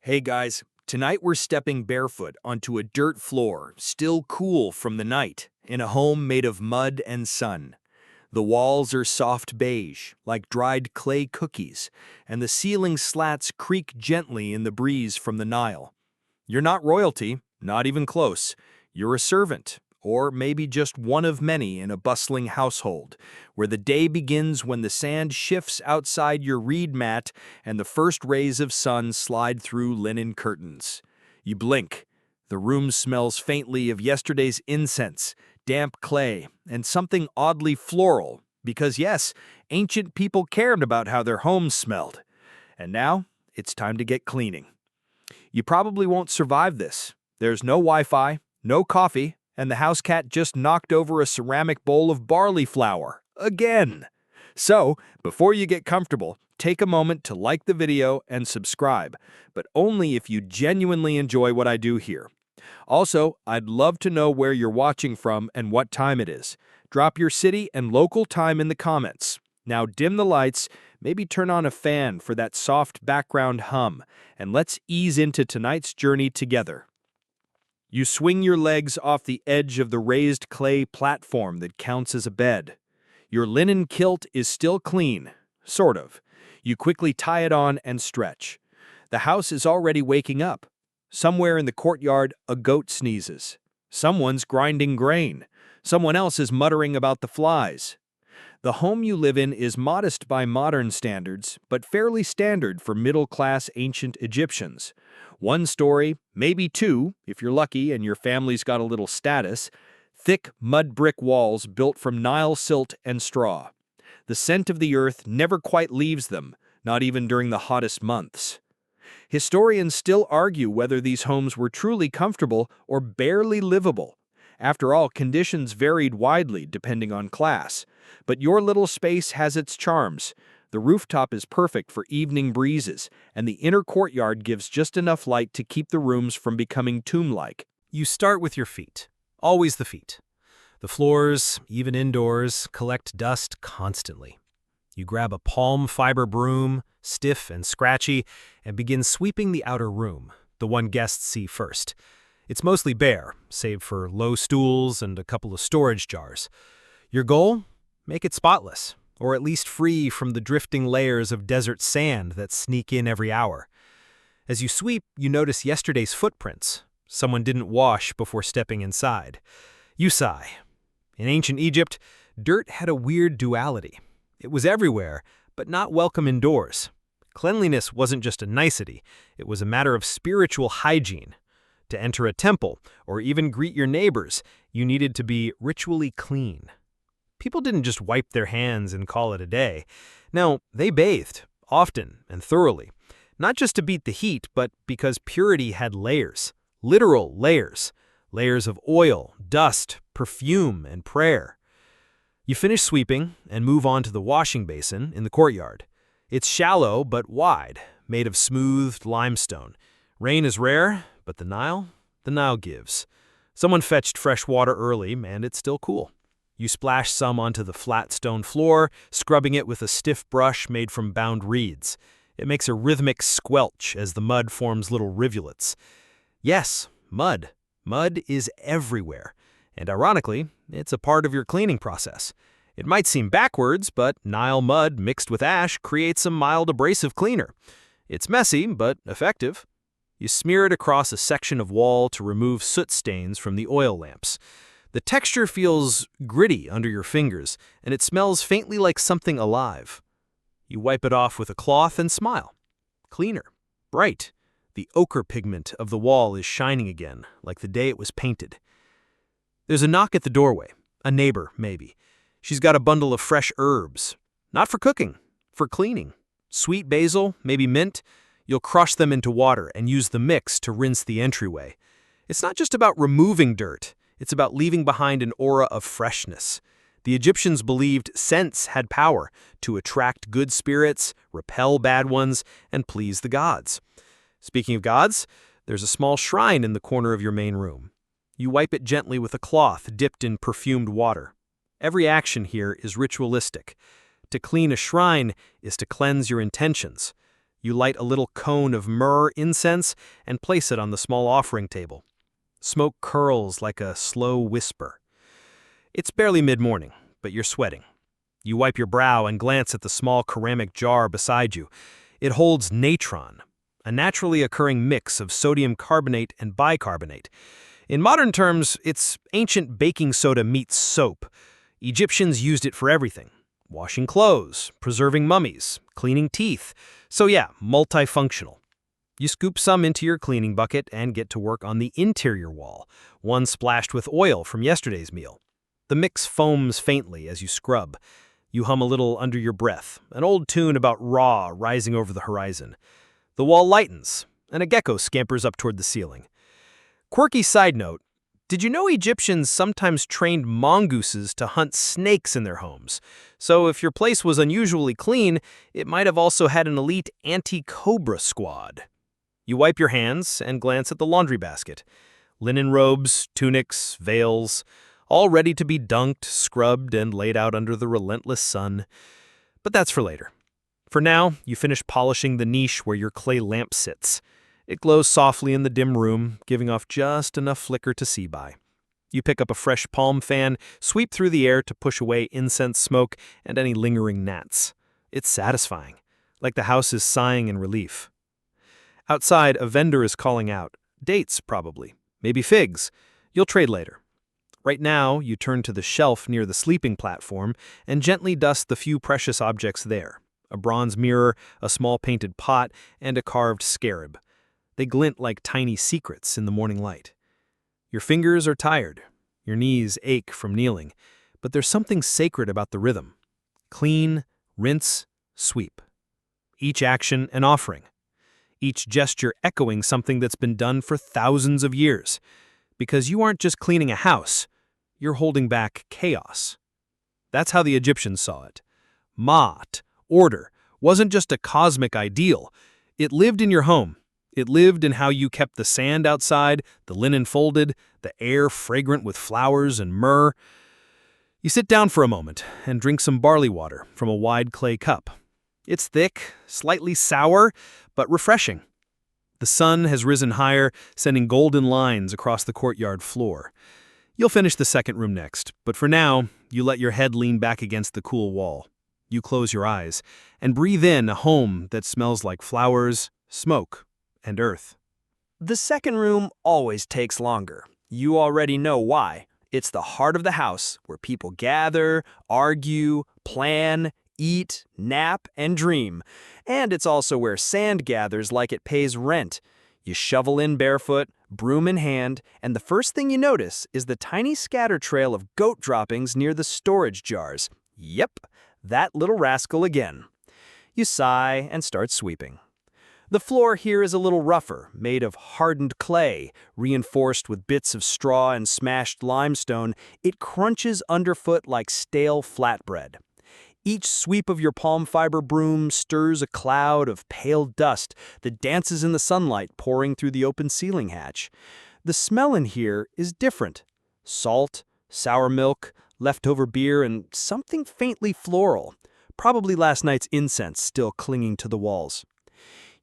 Hey guys, tonight we're stepping barefoot onto a dirt floor, still cool from the night, in a home made of mud and sun. The walls are soft beige, like dried clay cookies, and the ceiling slats creak gently in the breeze from the Nile. You're not royalty, not even close. You're a servant, or maybe just one of many in a bustling household, where the day begins when the sand shifts outside your reed mat and the first rays of sun slide through linen curtains. You blink. The room smells faintly of yesterday's incense, damp clay, and something oddly floral, because yes, ancient people cared about how their homes smelled. And now, it's time to get cleaning. You probably won't survive this. There's no Wi-Fi, no coffee, and the house cat just knocked over a ceramic bowl of barley flour. Again! So, before you get comfortable, take a moment to like the video and subscribe, but only if you genuinely enjoy what I do here. Also, I'd love to know where you're watching from and what time it is. Drop your city and local time in the comments. Now dim the lights, maybe turn on a fan for that soft background hum, and let's ease into tonight's journey together. You swing your legs off the edge of the raised clay platform that counts as a bed. Your linen kilt is still clean, sort of. You quickly tie it on and stretch. The house is already waking up. Somewhere in the courtyard, a goat sneezes. Someone's grinding grain. Someone else is muttering about the flies. The home you live in is modest by modern standards, but fairly standard for middle-class ancient Egyptians. One story, maybe two, if you're lucky and your family's got a little status. Thick mud brick walls built from Nile silt and straw. The scent of the earth never quite leaves them, not even during the hottest months. Historians still argue whether these homes were truly comfortable or barely livable. After all, conditions varied widely depending on class. But your little space has its charms. The rooftop is perfect for evening breezes, and the inner courtyard gives just enough light to keep the rooms from becoming tomb-like. You start with your feet. Always the feet. The floors, even indoors, collect dust constantly. You grab a palm fiber broom, stiff and scratchy, and begin sweeping the outer room, the one guests see first. It's mostly bare, save for low stools and a couple of storage jars. Your goal? Make it spotless, or at least free from the drifting layers of desert sand that sneak in every hour. As you sweep, you notice yesterday's footprints. Someone didn't wash before stepping inside. You sigh. In ancient Egypt, dirt had a weird duality. It was everywhere, but not welcome indoors. Cleanliness wasn't just a nicety, it was a matter of spiritual hygiene. To enter a temple, or even greet your neighbors, you needed to be ritually clean. People didn't just wipe their hands and call it a day. No, they bathed, often and thoroughly. Not just to beat the heat, but because purity had layers. Literal layers. Layers of oil, dust, perfume, and prayer. You finish sweeping and move on to the washing basin in the courtyard. It's shallow but wide, made of smoothed limestone. Rain is rare, but the Nile gives. Someone fetched fresh water early, and it's still cool. You splash some onto the flat stone floor, scrubbing it with a stiff brush made from bound reeds. It makes a rhythmic squelch as the mud forms little rivulets. Yes, mud. Mud is everywhere. And ironically, it's a part of your cleaning process. It might seem backwards, but Nile mud mixed with ash creates a mild abrasive cleaner. It's messy, but effective. You smear it across a section of wall to remove soot stains from the oil lamps. The texture feels gritty under your fingers, and it smells faintly like something alive. You wipe it off with a cloth and smile. Cleaner, bright. The ochre pigment of the wall is shining again, like the day it was painted. There's a knock at the doorway. A neighbor, maybe. She's got a bundle of fresh herbs. Not for cooking, for cleaning. Sweet basil, maybe mint. You'll crush them into water and use the mix to rinse the entryway. It's not just about removing dirt. It's about leaving behind an aura of freshness. The Egyptians believed scents had power to attract good spirits, repel bad ones, and please the gods. Speaking of gods, there's a small shrine in the corner of your main room. You wipe it gently with a cloth dipped in perfumed water. Every action here is ritualistic. To clean a shrine is to cleanse your intentions. You light a little cone of myrrh incense and place it on the small offering table. Smoke curls like a slow whisper. It's barely mid-morning, but you're sweating. You wipe your brow and glance at the small ceramic jar beside you. It holds natron, a naturally occurring mix of sodium carbonate and bicarbonate. In modern terms, it's ancient baking soda meets soap. Egyptians used it for everything: washing clothes, preserving mummies, cleaning teeth. So yeah, multifunctional. You scoop some into your cleaning bucket and get to work on the interior wall, one splashed with oil from yesterday's meal. The mix foams faintly as you scrub. You hum a little under your breath, an old tune about Ra rising over the horizon. The wall lightens, and a gecko scampers up toward the ceiling. Quirky side note, did you know Egyptians sometimes trained mongooses to hunt snakes in their homes? So if your place was unusually clean, it might have also had an elite anti-cobra squad. You wipe your hands and glance at the laundry basket. Linen robes, tunics, veils, all ready to be dunked, scrubbed, and laid out under the relentless sun. But that's for later. For now, you finish polishing the niche where your clay lamp sits. It glows softly in the dim room, giving off just enough flicker to see by. You pick up a fresh palm fan, sweep through the air to push away incense smoke and any lingering gnats. It's satisfying, like the house is sighing in relief. Outside, a vendor is calling out. Dates, probably. Maybe figs. You'll trade later. Right now, you turn to the shelf near the sleeping platform and gently dust the few precious objects there: a bronze mirror, a small painted pot, and a carved scarab. They glint like tiny secrets in the morning light. Your fingers are tired. Your knees ache from kneeling. But there's something sacred about the rhythm. Clean, rinse, sweep. Each action an offering. Each gesture echoing something that's been done for thousands of years. Because you aren't just cleaning a house, you're holding back chaos. That's how the Egyptians saw it. Ma'at, order, wasn't just a cosmic ideal. It lived in your home. It lived in how you kept the sand outside, the linen folded, the air fragrant with flowers and myrrh. You sit down for a moment and drink some barley water from a wide clay cup. It's thick, slightly sour, but refreshing. The sun has risen higher, sending golden lines across the courtyard floor. You'll finish the second room next, but for now, you let your head lean back against the cool wall. You close your eyes and breathe in a home that smells like flowers, smoke, and earth. The second room always takes longer. You already know why. It's the heart of the house, where people gather, argue, plan, eat, nap, and dream. And it's also where sand gathers like it pays rent. You shovel in barefoot, broom in hand, and the first thing you notice is the tiny scatter trail of goat droppings near the storage jars. Yep, that little rascal again. You sigh and start sweeping. The floor here is a little rougher, made of hardened clay, reinforced with bits of straw and smashed limestone. It crunches underfoot like stale flatbread. Each sweep of your palm fiber broom stirs a cloud of pale dust that dances in the sunlight pouring through the open ceiling hatch. The smell in here is different. Salt, sour milk, leftover beer, and something faintly floral. Probably last night's incense still clinging to the walls.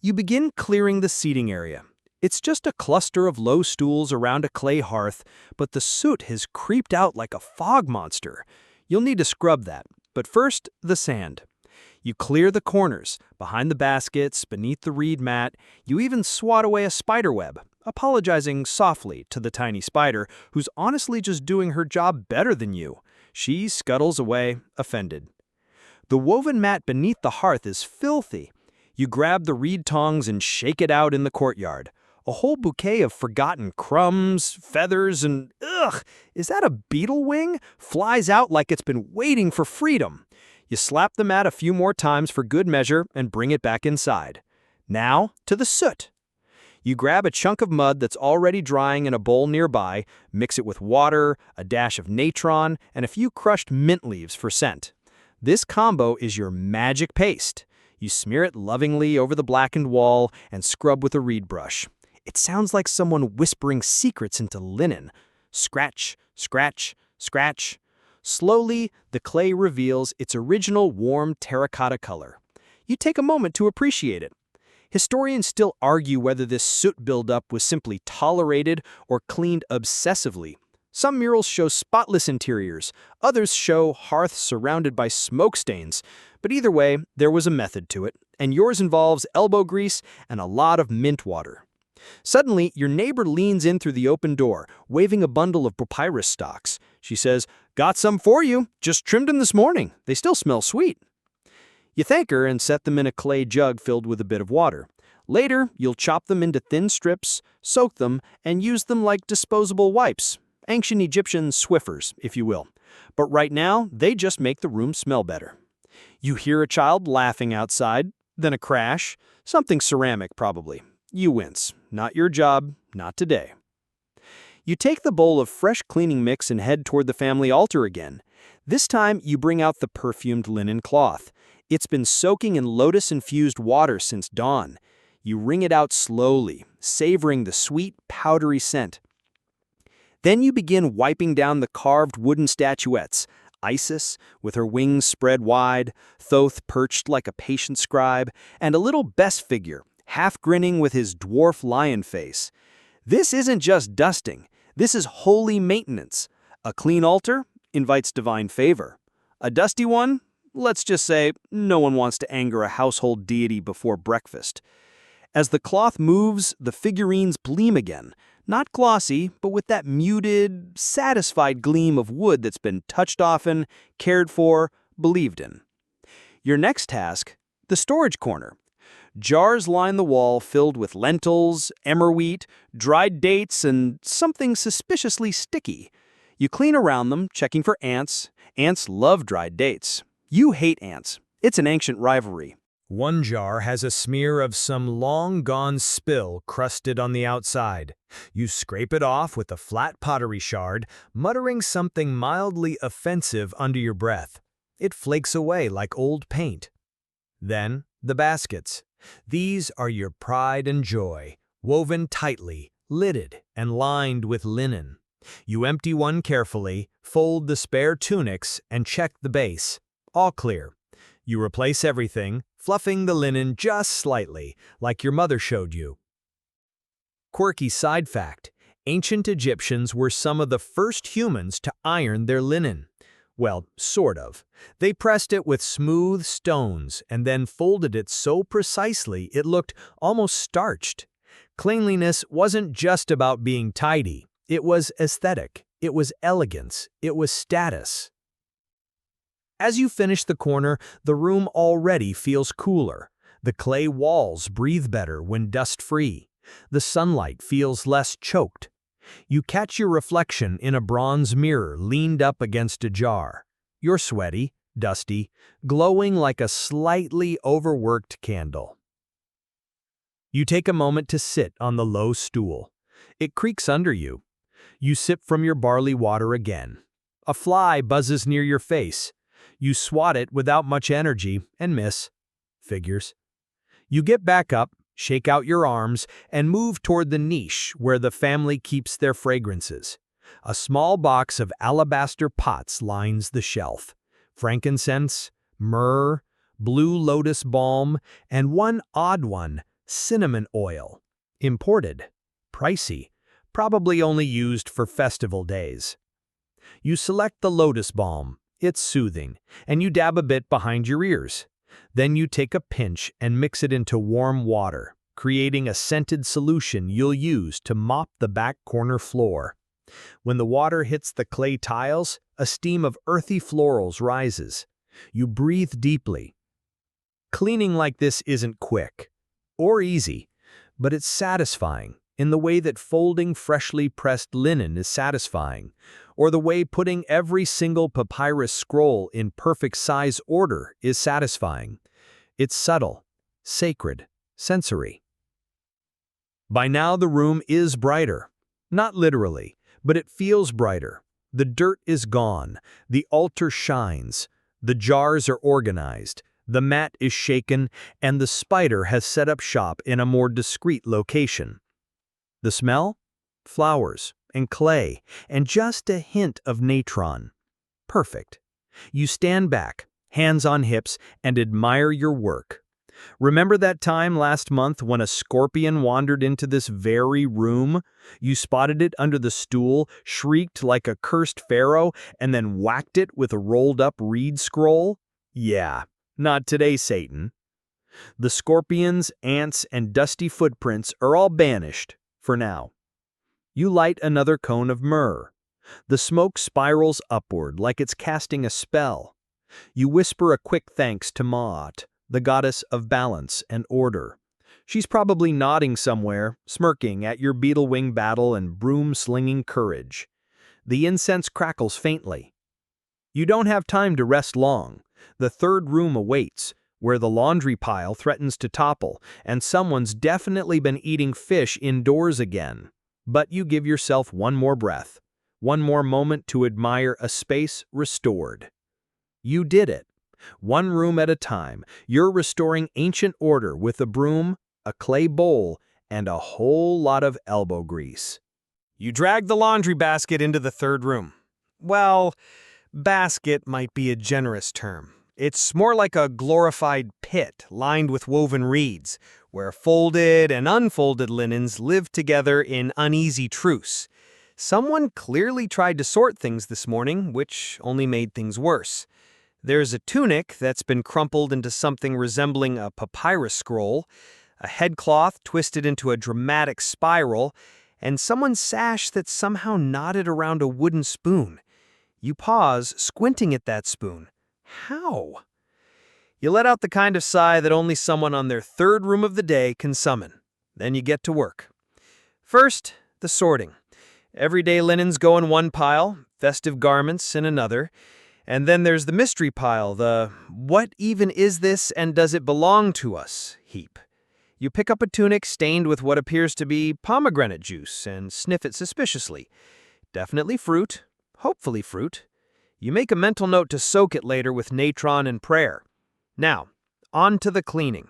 You begin clearing the seating area. It's just a cluster of low stools around a clay hearth, but the soot has creeped out like a fog monster. You'll need to scrub that. But first, the sand. You clear the corners, behind the baskets, beneath the reed mat. You even swat away a spider web, apologizing softly to the tiny spider, who's honestly just doing her job better than you. She scuttles away, offended. The woven mat beneath the hearth is filthy. You grab the reed tongs and shake it out in the courtyard. A whole bouquet of forgotten crumbs, feathers, and is that a beetle wing? Flies out like it's been waiting for freedom. You slap the mat a few more times for good measure and bring it back inside. Now to the soot. You grab a chunk of mud that's already drying in a bowl nearby, mix it with water, a dash of natron, and a few crushed mint leaves for scent. This combo is your magic paste. You smear it lovingly over the blackened wall and scrub with a reed brush. It sounds like someone whispering secrets into linen. Scratch, scratch, scratch. Slowly, the clay reveals its original warm terracotta color. You take a moment to appreciate it. Historians still argue whether this soot buildup was simply tolerated or cleaned obsessively. Some murals show spotless interiors, others show hearths surrounded by smoke stains. But either way, there was a method to it, and yours involves elbow grease and a lot of mint water. Suddenly, your neighbor leans in through the open door, waving a bundle of papyrus stalks. She says, "Got some for you. Just trimmed them this morning. They still smell sweet." You thank her and set them in a clay jug filled with a bit of water. Later, you'll chop them into thin strips, soak them, and use them like disposable wipes. Ancient Egyptian Swiffers, if you will. But right now, they just make the room smell better. You hear a child laughing outside, then a crash, something ceramic probably. You wince. Not your job, not today. You take the bowl of fresh cleaning mix and head toward the family altar again. This time, you bring out the perfumed linen cloth. It's been soaking in lotus-infused water since dawn. You wring it out slowly, savoring the sweet, powdery scent. Then you begin wiping down the carved wooden statuettes. Isis, with her wings spread wide, Thoth perched like a patient scribe, and a little Bes figure, half grinning with his dwarf lion face. This isn't just dusting. This is holy maintenance. A clean altar invites divine favor. A dusty one? Let's just say no one wants to anger a household deity before breakfast. As the cloth moves, the figurines gleam again. Not glossy, but with that muted, satisfied gleam of wood that's been touched often, cared for, believed in. Your next task, the storage corner. Jars line the wall filled with lentils, emmer wheat, dried dates, and something suspiciously sticky. You clean around them, checking for ants. Ants love dried dates. You hate ants. It's an ancient rivalry. One jar has a smear of some long-gone spill crusted on the outside. You scrape it off with a flat pottery shard, muttering something mildly offensive under your breath. It flakes away like old paint. Then, the baskets. These are your pride and joy, woven tightly, lidded, and lined with linen. You empty one carefully, fold the spare tunics, and check the base. All clear. You replace everything, fluffing the linen just slightly, like your mother showed you. Quirky side fact: ancient Egyptians were some of the first humans to iron their linen. Well, sort of. They pressed it with smooth stones and then folded it so precisely it looked almost starched. Cleanliness wasn't just about being tidy. It was aesthetic. It was elegance. It was status. As you finish the corner, the room already feels cooler. The clay walls breathe better when dust-free. The sunlight feels less choked. You catch your reflection in a bronze mirror leaned up against a jar. You're sweaty, dusty, glowing like a slightly overworked candle. You take a moment to sit on the low stool. It creaks under you. You sip from your barley water again. A fly buzzes near your face. You swat it without much energy and miss. Figures. You get back up, shake out your arms, and move toward the niche where the family keeps their fragrances. A small box of alabaster pots lines the shelf. Frankincense, myrrh, blue lotus balm, and one odd one, cinnamon oil. Imported. Pricey. Probably only used for festival days. You select the lotus balm. It's soothing, and you dab a bit behind your ears. Then you take a pinch and mix it into warm water, creating a scented solution you'll use to mop the back corner floor. When the water hits the clay tiles, a steam of earthy florals rises. You breathe deeply. Cleaning like this isn't quick or easy, but it's satisfying in the way that folding freshly pressed linen is satisfying, or the way putting every single papyrus scroll in perfect size order is satisfying. It's subtle, sacred, sensory. By now the room is brighter. Not literally, but it feels brighter. The dirt is gone, the altar shines, the jars are organized, the mat is shaken, and the spider has set up shop in a more discreet location. The smell? Flowers and clay, and just a hint of natron. Perfect. You stand back, hands on hips, and admire your work. Remember that time last month when a scorpion wandered into this very room? You spotted it under the stool, shrieked like a cursed pharaoh, and then whacked it with a rolled-up reed scroll? Yeah, not today, Satan. The scorpions, ants, and dusty footprints are all banished, for now. You light another cone of myrrh. The smoke spirals upward like it's casting a spell. You whisper a quick thanks to Maat, the goddess of balance and order. She's probably nodding somewhere, smirking at your beetle-wing battle and broom-slinging courage. The incense crackles faintly. You don't have time to rest long. The third room awaits, where the laundry pile threatens to topple, and someone's definitely been eating fish indoors again. But you give yourself one more breath, one more moment to admire a space restored. You did it. One room at a time, you're restoring ancient order with a broom, a clay bowl, and a whole lot of elbow grease. You drag the laundry basket into the third room. Well, basket might be a generous term. It's more like a glorified pit lined with woven reeds, where folded and unfolded linens live together in uneasy truce. Someone clearly tried to sort things this morning, which only made things worse. There's a tunic that's been crumpled into something resembling a papyrus scroll, a headcloth twisted into a dramatic spiral, and someone's sash that's somehow knotted around a wooden spoon. You pause, squinting at that spoon. How? You let out the kind of sigh that only someone on their third room of the day can summon. Then you get to work. First, the sorting. Everyday linens go in one pile, festive garments in another. And then there's the mystery pile, the "what even is this and does it belong to us?" heap. You pick up a tunic stained with what appears to be pomegranate juice and sniff it suspiciously. Definitely fruit, hopefully fruit. You make a mental note to soak it later with natron and prayer. Now, on to the cleaning.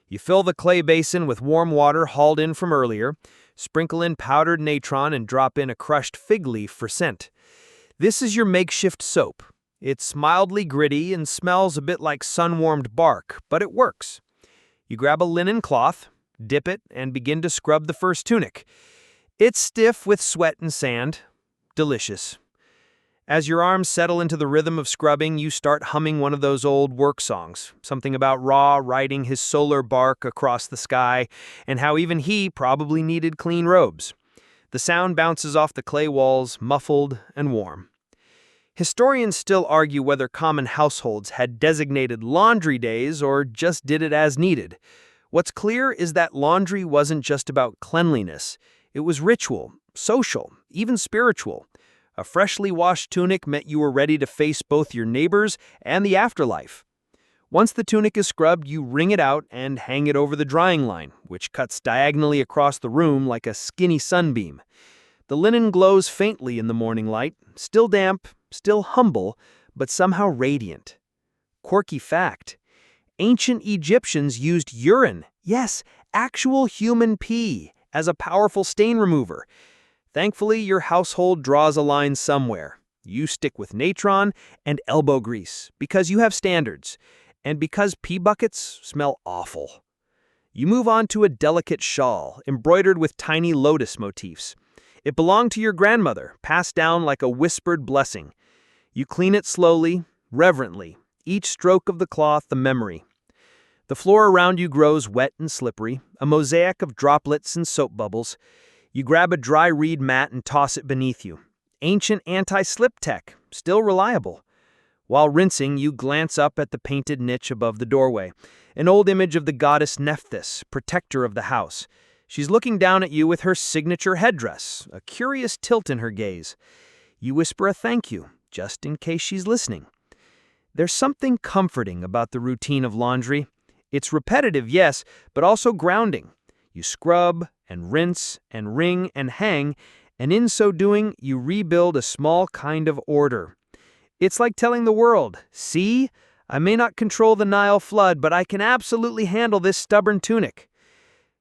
You fill the clay basin with warm water hauled in from earlier, sprinkle in powdered natron and drop in a crushed fig leaf for scent. This is your makeshift soap. It's mildly gritty and smells a bit like sun-warmed bark, but it works. You grab a linen cloth, dip it, and begin to scrub the first tunic. It's stiff with sweat and sand. Delicious. As your arms settle into the rhythm of scrubbing, you start humming one of those old work songs, something about Ra riding his solar bark across the sky, and how even he probably needed clean robes. The sound bounces off the clay walls, muffled and warm. Historians still argue whether common households had designated laundry days or just did it as needed. What's clear is that laundry wasn't just about cleanliness. It was ritual, social, even spiritual. A freshly washed tunic meant you were ready to face both your neighbors and the afterlife. Once the tunic is scrubbed, you wring it out and hang it over the drying line, which cuts diagonally across the room like a skinny sunbeam. The linen glows faintly in the morning light, still damp, still humble, but somehow radiant. Quirky fact: ancient Egyptians used urine, yes, actual human pee, as a powerful stain remover. Thankfully, your household draws a line somewhere. You stick with natron and elbow grease because you have standards, and because pee buckets smell awful. You move on to a delicate shawl embroidered with tiny lotus motifs. It belonged to your grandmother, passed down like a whispered blessing. You clean it slowly, reverently, each stroke of the cloth a memory. The floor around you grows wet and slippery, a mosaic of droplets and soap bubbles. You grab a dry reed mat and toss it beneath you. Ancient anti-slip tech, still reliable. While rinsing, you glance up at the painted niche above the doorway, an old image of the goddess Nephthys, protector of the house. She's looking down at you with her signature headdress, a curious tilt in her gaze. You whisper a thank you, just in case she's listening. There's something comforting about the routine of laundry. It's repetitive, yes, but also grounding. You scrub and rinse and wring and hang, and in so doing, you rebuild a small kind of order. It's like telling the world, see, I may not control the Nile flood, but I can absolutely handle this stubborn tunic.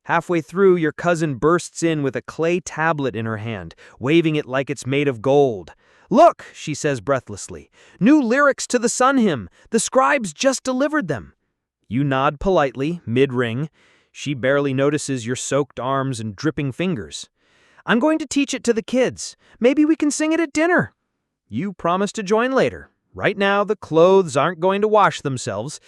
Halfway through, your cousin bursts in with a clay tablet in her hand, waving it like it's made of gold. "Look," she says breathlessly, "new lyrics to the Sun Hymn. The scribes just delivered them." You nod politely, mid-ring. She barely notices your soaked arms and dripping fingers. I'm going to teach it to the kids. Maybe we can sing it at dinner. You promise to join later. Right now, the clothes aren't going to wash themselves.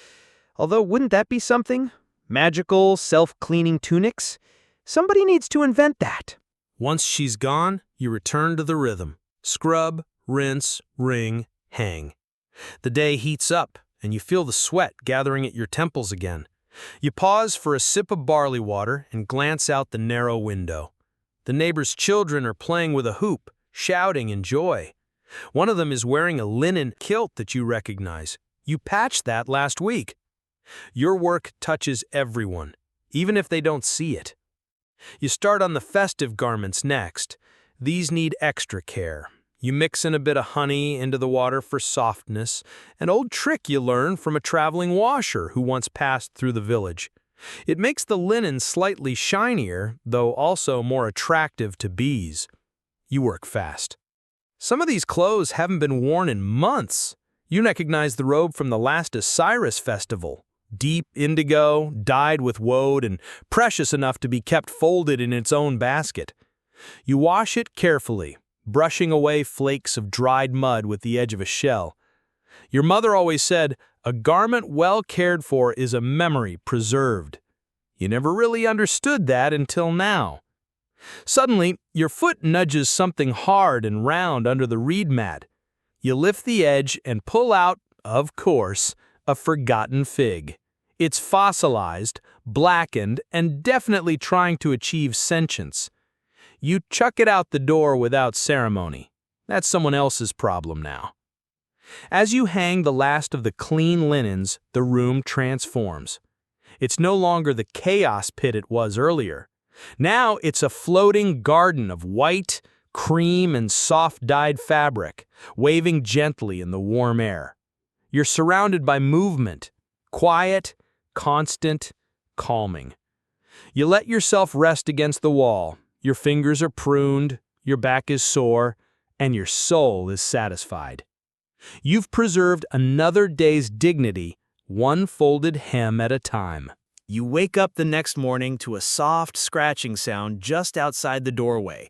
Although, wouldn't that be something? Magical, self-cleaning tunics? Somebody needs to invent that. Once she's gone, you return to the rhythm. Scrub, rinse, wring, hang. The day heats up, and you feel the sweat gathering at your temples again. You pause for a sip of barley water and glance out the narrow window. The neighbor's children are playing with a hoop, shouting in joy. One of them is wearing a linen kilt that you recognize. You patched that last week. Your work touches everyone, even if they don't see it. You start on the festive garments next. These need extra care. You mix in a bit of honey into the water for softness, an old trick you learn from a traveling washer who once passed through the village. It makes the linen slightly shinier, though also more attractive to bees. You work fast. Some of these clothes haven't been worn in months. You recognize the robe from the last Osiris festival. Deep indigo, dyed with woad, and precious enough to be kept folded in its own basket. You wash it carefully, brushing away flakes of dried mud with the edge of a shell. Your mother always said, "A garment well cared for is a memory preserved." You never really understood that until now. Suddenly, your foot nudges something hard and round under the reed mat. You lift the edge and pull out, of course, a forgotten fig. It's fossilized, blackened, and definitely trying to achieve sentience. You chuck it out the door without ceremony. That's someone else's problem now. As you hang the last of the clean linens, the room transforms. It's no longer the chaos pit it was earlier. Now it's a floating garden of white, cream, and soft-dyed fabric, waving gently in the warm air. You're surrounded by movement, quiet, constant, calming. You let yourself rest against the wall. Your fingers are pruned, your back is sore, and your soul is satisfied. You've preserved another day's dignity, one folded hem at a time. You wake up the next morning to a soft scratching sound just outside the doorway.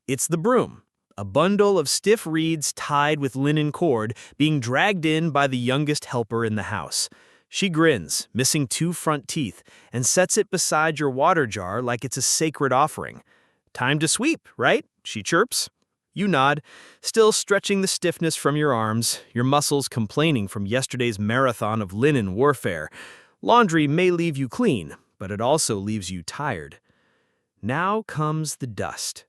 It's the broom, a bundle of stiff reeds tied with linen cord being dragged in by the youngest helper in the house. She grins, missing 2 front teeth, and sets it beside your water jar like it's a sacred offering. "Time to sweep, right?" she chirps. You nod, still stretching the stiffness from your arms, your muscles complaining from yesterday's marathon of linen warfare. Laundry may leave you clean, but it also leaves you tired. Now comes the dust.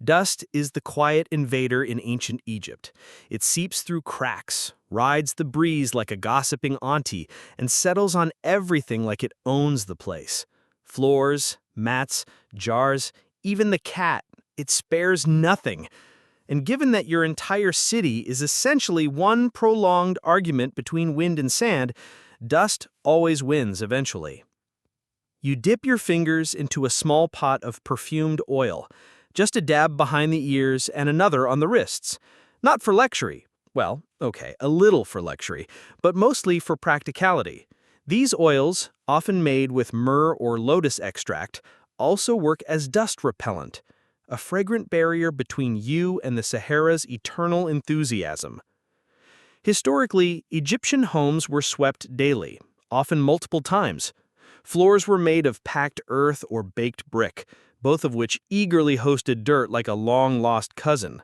Dust is the quiet invader in ancient Egypt. It seeps through cracks, rides the breeze like a gossiping auntie, and settles on everything like it owns the place. Floors, mats, jars, even the cat. It spares nothing. And given that your entire city is essentially one prolonged argument between wind and sand, dust always wins eventually. You dip your fingers into a small pot of perfumed oil, just a dab behind the ears and another on the wrists. Not for luxury. Well, okay, a little for luxury, but mostly for practicality. These oils, often made with myrrh or lotus extract, also work as dust repellent, a fragrant barrier between you and the Sahara's eternal enthusiasm. Historically, Egyptian homes were swept daily, often multiple times. Floors were made of packed earth or baked brick, both of which eagerly hosted dirt like a long-lost cousin.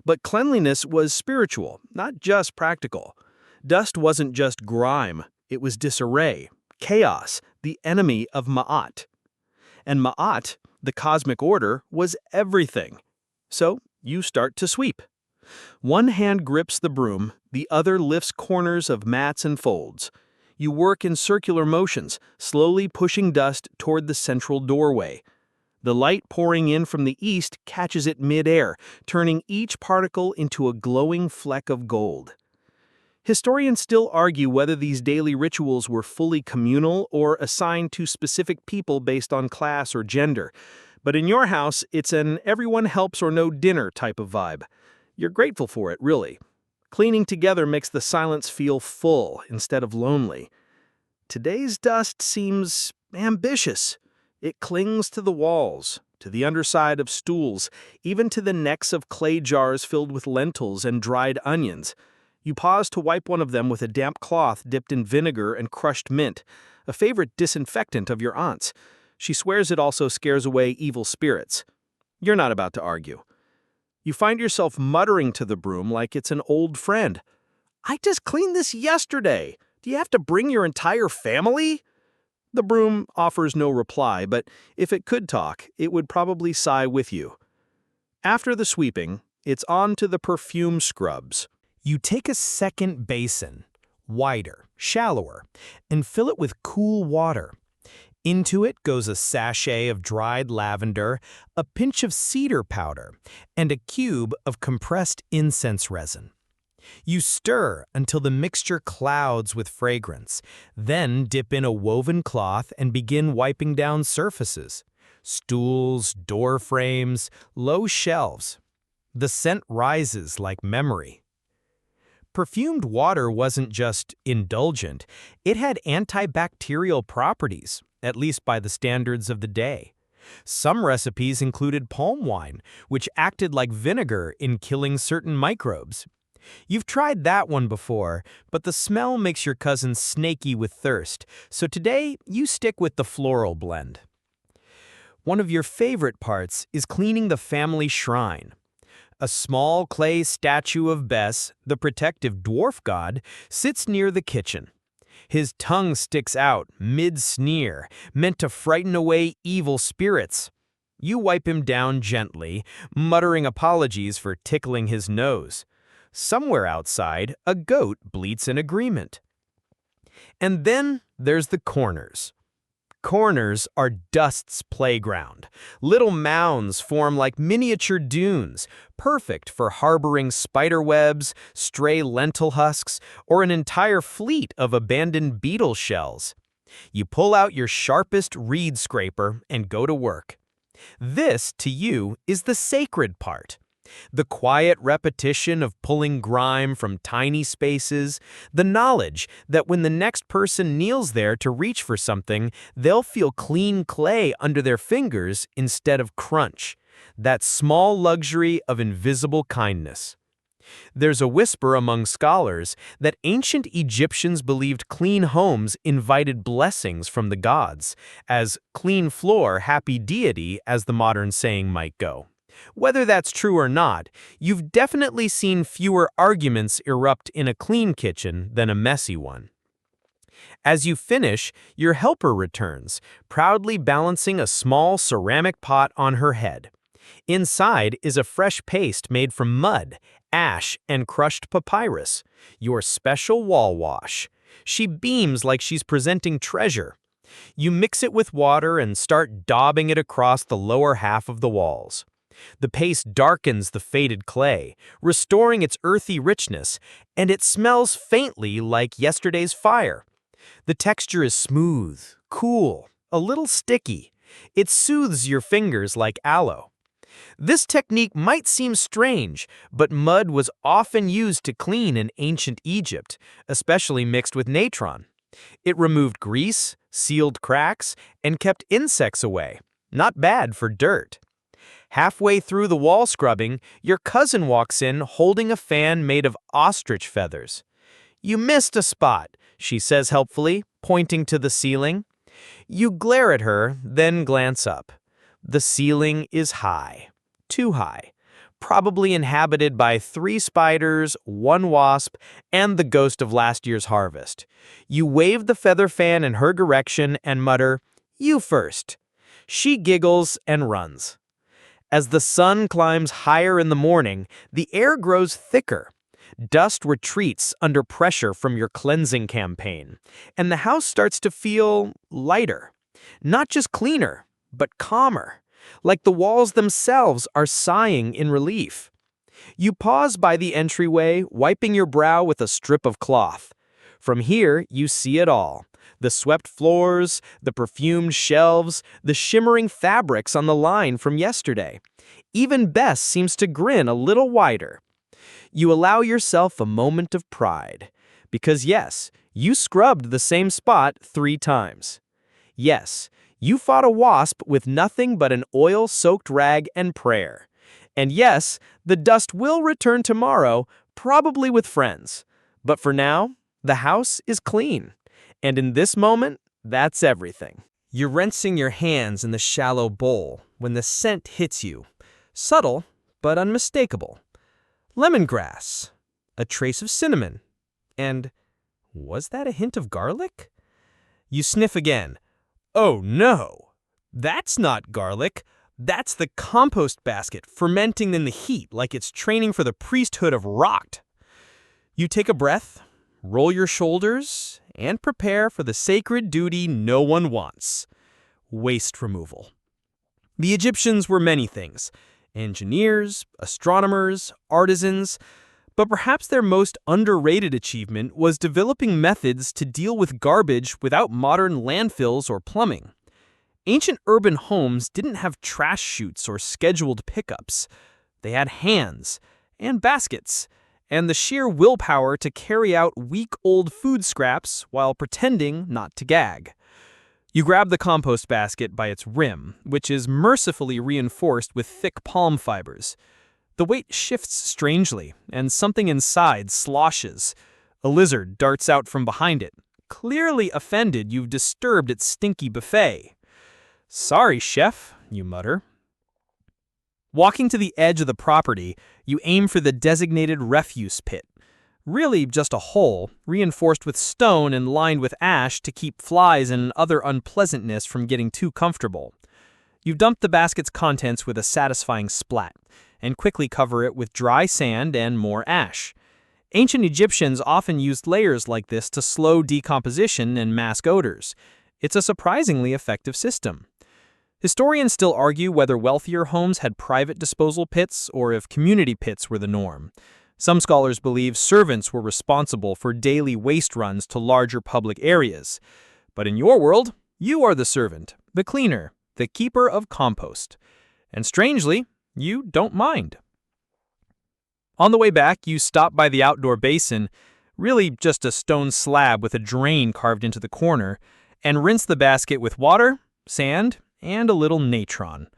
But cleanliness was spiritual, not just practical. Dust wasn't just grime, it was disarray, chaos, the enemy of Ma'at. And Ma'at, the cosmic order, was everything. So you start to sweep. One hand grips the broom, the other lifts corners of mats and folds. You work in circular motions, slowly pushing dust toward the central doorway. The light pouring in from the east catches it mid-air, turning each particle into a glowing fleck of gold. Historians still argue whether these daily rituals were fully communal or assigned to specific people based on class or gender. But in your house, it's an everyone helps or no dinner type of vibe. You're grateful for it, really. Cleaning together makes the silence feel full instead of lonely. Today's dust seems ambitious. It clings to the walls, to the underside of stools, even to the necks of clay jars filled with lentils and dried onions. You pause to wipe one of them with a damp cloth dipped in vinegar and crushed mint, a favorite disinfectant of your aunt's. She swears it also scares away evil spirits. You're not about to argue. You find yourself muttering to the broom like it's an old friend. "I just cleaned this yesterday. Do you have to bring your entire family?" The broom offers no reply, but if it could talk, it would probably sigh with you. After the sweeping, it's on to the perfume scrubs. You take a second basin, wider, shallower, and fill it with cool water. Into it goes a sachet of dried lavender, a pinch of cedar powder, and a cube of compressed incense resin. You stir until the mixture clouds with fragrance, then dip in a woven cloth and begin wiping down surfaces. Stools, door frames, low shelves. The scent rises like memory. Perfumed water wasn't just indulgent, it had antibacterial properties, at least by the standards of the day. Some recipes included palm wine, which acted like vinegar in killing certain microbes. You've tried that one before, but the smell makes your cousin snaky with thirst, so today you stick with the floral blend. One of your favorite parts is cleaning the family shrine. A small clay statue of Bes, the protective dwarf god, sits near the kitchen. His tongue sticks out, mid-sneer, meant to frighten away evil spirits. You wipe him down gently, muttering apologies for tickling his nose. Somewhere outside, a goat bleats in agreement. And then there's the corners. Corners are dust's playground. Little mounds form like miniature dunes, perfect for harboring spider webs, stray lentil husks, or an entire fleet of abandoned beetle shells. You pull out your sharpest reed scraper and go to work. This, to you, is the sacred part. The quiet repetition of pulling grime from tiny spaces, the knowledge that when the next person kneels there to reach for something, they'll feel clean clay under their fingers instead of crunch. That small luxury of invisible kindness. There's a whisper among scholars that ancient Egyptians believed clean homes invited blessings from the gods, as clean floor, happy deity, as the modern saying might go. Whether that's true or not, you've definitely seen fewer arguments erupt in a clean kitchen than a messy one. As you finish, your helper returns, proudly balancing a small ceramic pot on her head. Inside is a fresh paste made from mud, ash, and crushed papyrus, your special wall wash. She beams like she's presenting treasure. You mix it with water and start daubing it across the lower half of the walls. The paste darkens the faded clay, restoring its earthy richness, and it smells faintly like yesterday's fire. The texture is smooth, cool, a little sticky. It soothes your fingers like aloe. This technique might seem strange, but mud was often used to clean in ancient Egypt, especially mixed with natron. It removed grease, sealed cracks, and kept insects away. Not bad for dirt. Halfway through the wall scrubbing, your cousin walks in holding a fan made of ostrich feathers. "You missed a spot," she says helpfully, pointing to the ceiling. You glare at her, then glance up. The ceiling is high. Too high. Probably inhabited by 3 spiders, 1 wasp, and the ghost of last year's harvest. You wave the feather fan in her direction and mutter, "You first." She giggles and runs. As the sun climbs higher in the morning, the air grows thicker. Dust retreats under pressure from your cleansing campaign, and the house starts to feel lighter. Not just cleaner, but calmer, like the walls themselves are sighing in relief. You pause by the entryway, wiping your brow with a strip of cloth. From here, you see it all. The swept floors, the perfumed shelves, the shimmering fabrics on the line from yesterday. Even Bess seems to grin a little wider. You allow yourself a moment of pride. Because yes, You scrubbed the same spot 3 times. Yes, you fought a wasp with nothing but an oil-soaked rag and prayer. And yes, the dust will return tomorrow, probably with friends. But for now, the house is clean. And in this moment, that's everything. You're rinsing your hands in the shallow bowl when the scent hits you. Subtle, but unmistakable. Lemongrass, a trace of cinnamon, and was that a hint of garlic? You sniff again. Oh no, that's not garlic. That's the compost basket fermenting in the heat like it's training for the priesthood of rot. You take a breath, roll your shoulders, and prepare for the sacred duty no one wants: waste removal. The Egyptians were many things: engineers, astronomers, artisans, but perhaps their most underrated achievement was developing methods to deal with garbage without modern landfills or plumbing. Ancient urban homes didn't have trash chutes or scheduled pickups. They had hands and baskets and the sheer willpower to carry out week-old food scraps while pretending not to gag. You grab the compost basket by its rim, which is mercifully reinforced with thick palm fibers. The weight shifts strangely, and something inside sloshes. A lizard darts out from behind it, clearly offended you've disturbed its stinky buffet. "Sorry, chef," you mutter. Walking to the edge of the property, you aim for the designated refuse pit. Really just a hole, reinforced with stone and lined with ash to keep flies and other unpleasantness from getting too comfortable. You dump the basket's contents with a satisfying splat, and quickly cover it with dry sand and more ash. Ancient Egyptians often used layers like this to slow decomposition and mask odors. It's a surprisingly effective system. Historians still argue whether wealthier homes had private disposal pits or if community pits were the norm. Some scholars believe servants were responsible for daily waste runs to larger public areas. But in your world, you are the servant, the cleaner, the keeper of compost. And strangely, you don't mind. On the way back, you stop by the outdoor basin, really just a stone slab with a drain carved into the corner, and rinse the basket with water, sand, and a little natron.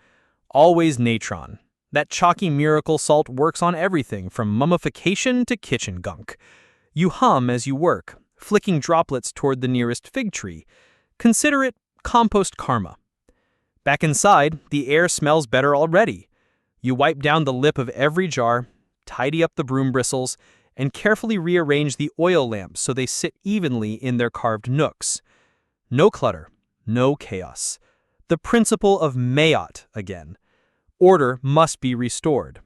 Always natron. That chalky miracle salt works on everything from mummification to kitchen gunk. You hum as you work, flicking droplets toward the nearest fig tree. Consider it compost karma. Back inside, the air smells better already. You wipe down the lip of every jar, tidy up the broom bristles, and carefully rearrange the oil lamps so they sit evenly in their carved nooks. No clutter, no chaos. The principle of mayat again. Order must be restored.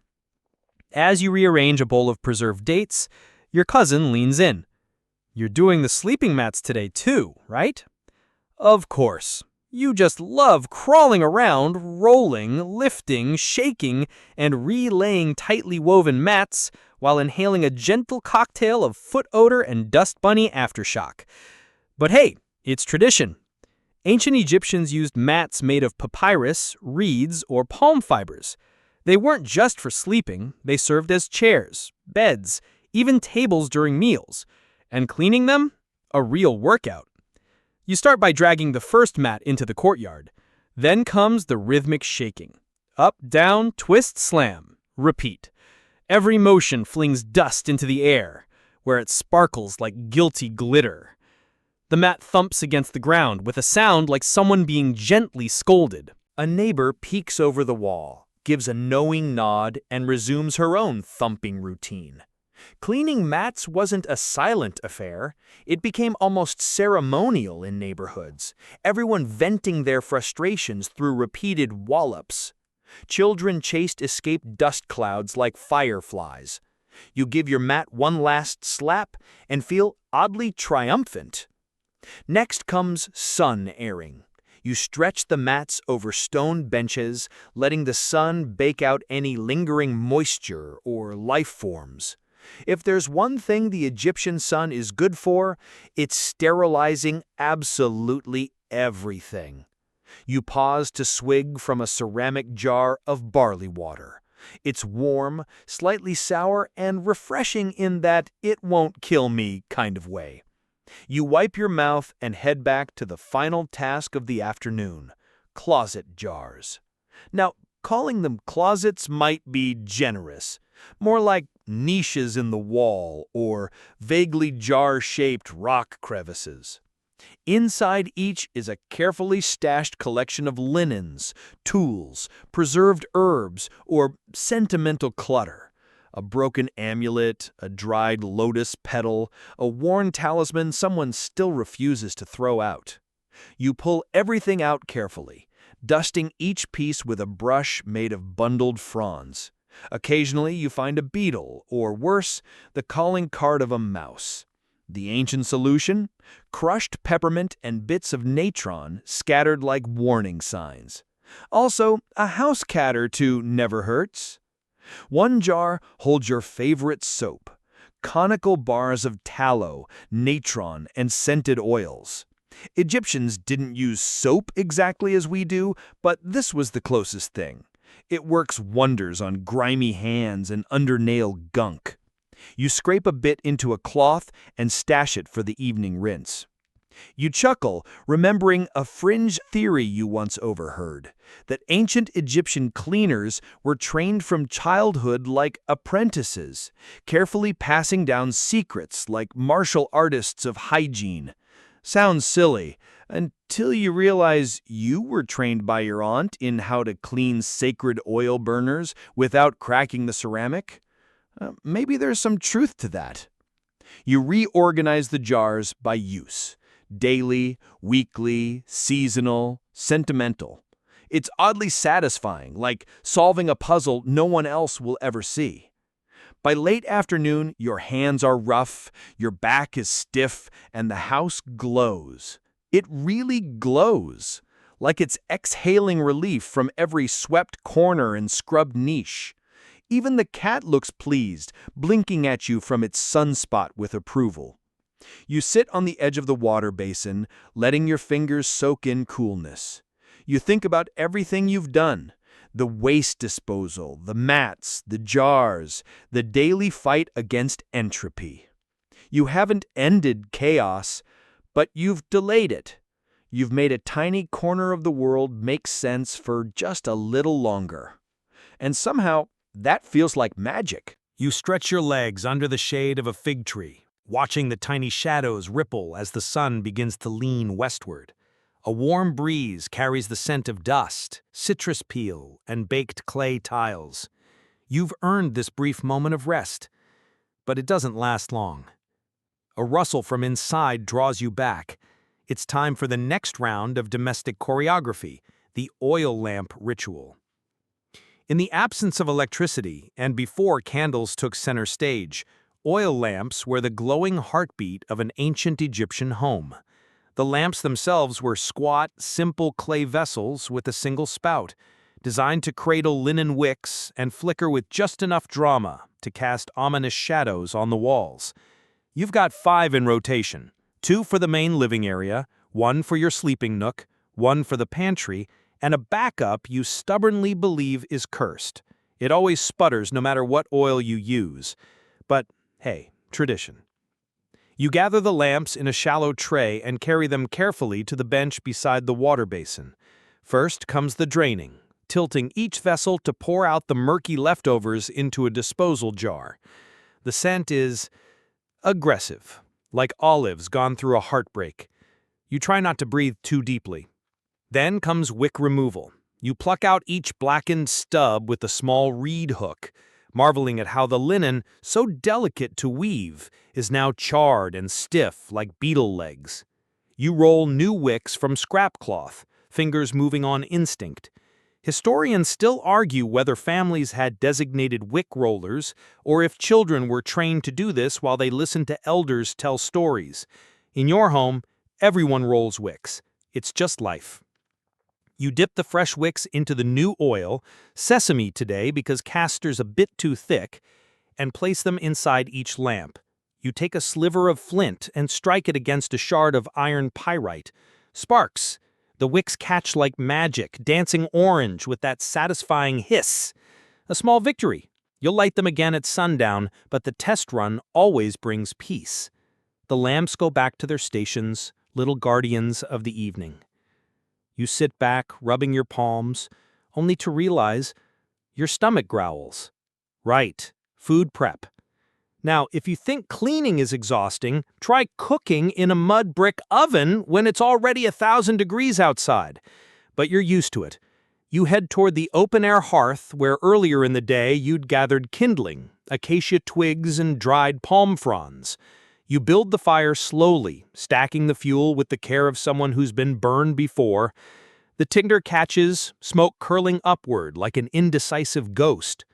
As you rearrange a bowl of preserved dates, your cousin leans in. "You're doing the sleeping mats today too, right?" "Of course. You just love crawling around, rolling, lifting, shaking, and relaying tightly woven mats while inhaling a gentle cocktail of foot odor and dust bunny aftershock. But hey, it's tradition. Ancient Egyptians used mats made of papyrus, reeds, or palm fibers. They weren't just for sleeping, they served as chairs, beds, even tables during meals. And cleaning them? A real workout. You start by dragging the first mat into the courtyard. Then comes the rhythmic shaking. Up, down, twist, slam. Repeat. Every motion flings dust into the air, where it sparkles like guilty glitter. The mat thumps against the ground with a sound like someone being gently scolded. A neighbor peeks over the wall, gives a knowing nod, and resumes her own thumping routine. Cleaning mats wasn't a silent affair. It became almost ceremonial in neighborhoods, everyone venting their frustrations through repeated wallops. Children chased escaped dust clouds like fireflies. You give your mat one last slap and feel oddly triumphant. Next comes sun airing. You stretch the mats over stone benches, letting the sun bake out any lingering moisture or life forms. If there's one thing the Egyptian sun is good for, it's sterilizing absolutely everything. You pause to swig from a ceramic jar of barley water. It's warm, slightly sour, and refreshing in that it won't kill me kind of way. You wipe your mouth and head back to the final task of the afternoon, closet jars. Now, calling them closets might be generous, more like niches in the wall or vaguely jar-shaped rock crevices. Inside each is a carefully stashed collection of linens, tools, preserved herbs, or sentimental clutter. A broken amulet, a dried lotus petal, a worn talisman someone still refuses to throw out. You pull everything out carefully, dusting each piece with a brush made of bundled fronds. Occasionally you find a beetle, or worse, the calling card of a mouse. The ancient solution? Crushed peppermint and bits of natron scattered like warning signs. Also, a house cat or two never hurts. One jar holds your favorite soap, conical bars of tallow, natron, and scented oils. Egyptians didn't use soap exactly as we do, but this was the closest thing. It works wonders on grimy hands and under-nail gunk. You scrape a bit into a cloth and stash it for the evening rinse. You chuckle, remembering a fringe theory you once overheard, that ancient Egyptian cleaners were trained from childhood like apprentices, carefully passing down secrets like martial artists of hygiene. Sounds silly, until you realize you were trained by your aunt in how to clean sacred oil burners without cracking the ceramic. Maybe there's some truth to that. You reorganize the jars by use. Daily, weekly, seasonal, sentimental. It's oddly satisfying, like solving a puzzle no one else will ever see. By late afternoon, your hands are rough, your back is stiff, and the house glows. It really glows, like it's exhaling relief from every swept corner and scrubbed niche. Even the cat looks pleased, blinking at you from its sunspot with approval. You sit on the edge of the water basin, letting your fingers soak in coolness. You think about everything you've done. The waste disposal, the mats, the jars, the daily fight against entropy. You haven't ended chaos, but you've delayed it. You've made a tiny corner of the world make sense for just a little longer. And somehow, that feels like magic. You stretch your legs under the shade of a fig tree, watching the tiny shadows ripple as the sun begins to lean westward. A warm breeze carries the scent of dust, citrus peel, and baked clay tiles. You've earned this brief moment of rest, but it doesn't last long. A rustle from inside draws you back. It's time for the next round of domestic choreography, the oil lamp ritual. In the absence of electricity, and before candles took center stage, oil lamps were the glowing heartbeat of an ancient Egyptian home. The lamps themselves were squat, simple clay vessels with a single spout, designed to cradle linen wicks and flicker with just enough drama to cast ominous shadows on the walls. You've got 5 in rotation, 2 for the main living area, 1 for your sleeping nook, 1 for the pantry, and a backup you stubbornly believe is cursed. It always sputters no matter what oil you use. But hey, tradition. You gather the lamps in a shallow tray and carry them carefully to the bench beside the water basin. First comes the draining, tilting each vessel to pour out the murky leftovers into a disposal jar. The scent is aggressive, like olives gone through a heartbreak. You try not to breathe too deeply. Then comes wick removal. You pluck out each blackened stub with a small reed hook, marveling at how the linen, so delicate to weave, is now charred and stiff like beetle legs. You roll new wicks from scrap cloth, fingers moving on instinct. Historians still argue whether families had designated wick rollers or if children were trained to do this while they listened to elders tell stories. In your home, everyone rolls wicks. It's just life. You dip the fresh wicks into the new oil, sesame today because castor's a bit too thick, and place them inside each lamp. You take a sliver of flint and strike it against a shard of iron pyrite. Sparks! The wicks catch like magic, dancing orange with that satisfying hiss. A small victory. You'll light them again at sundown, but the test run always brings peace. The lamps go back to their stations, little guardians of the evening. You sit back, rubbing your palms, only to realize your stomach growls. Right, food prep. Now, if you think cleaning is exhausting, try cooking in a mud brick oven when it's already 1,000 degrees outside. But you're used to it. You head toward the open-air hearth where earlier in the day you'd gathered kindling, acacia twigs and dried palm fronds. You build the fire slowly, stacking the fuel with the care of someone who's been burned before. The tinder catches, smoke curling upward like an indecisive ghost.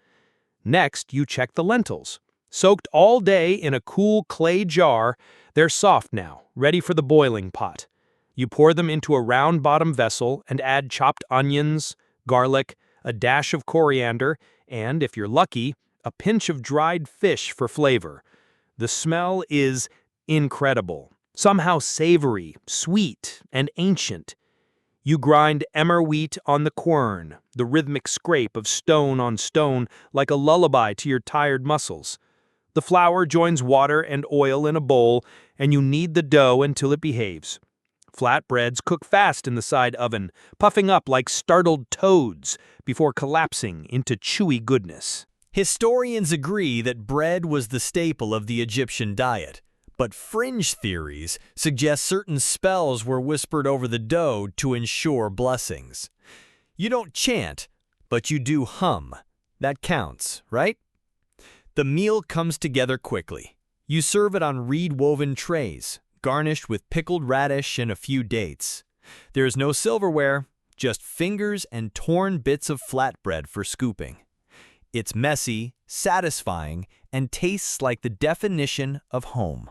Next, you check the lentils. Soaked all day in a cool clay jar, they're soft now, ready for the boiling pot. You pour them into a round-bottom vessel and add chopped onions, garlic, a dash of coriander, and, if you're lucky, a pinch of dried fish for flavor. The smell is incredible, somehow savory, sweet, and ancient. You grind emmer wheat on the quern, the rhythmic scrape of stone on stone like a lullaby to your tired muscles. The flour joins water and oil in a bowl, and you knead the dough until it behaves. Flatbreads cook fast in the side oven, puffing up like startled toads before collapsing into chewy goodness. Historians agree that bread was the staple of the Egyptian diet, but fringe theories suggest certain spells were whispered over the dough to ensure blessings. You don't chant, but you do hum. That counts, right? The meal comes together quickly. You serve it on reed-woven trays, garnished with pickled radish and a few dates. There is no silverware, just fingers and torn bits of flatbread for scooping. It's messy, satisfying, and tastes like the definition of home.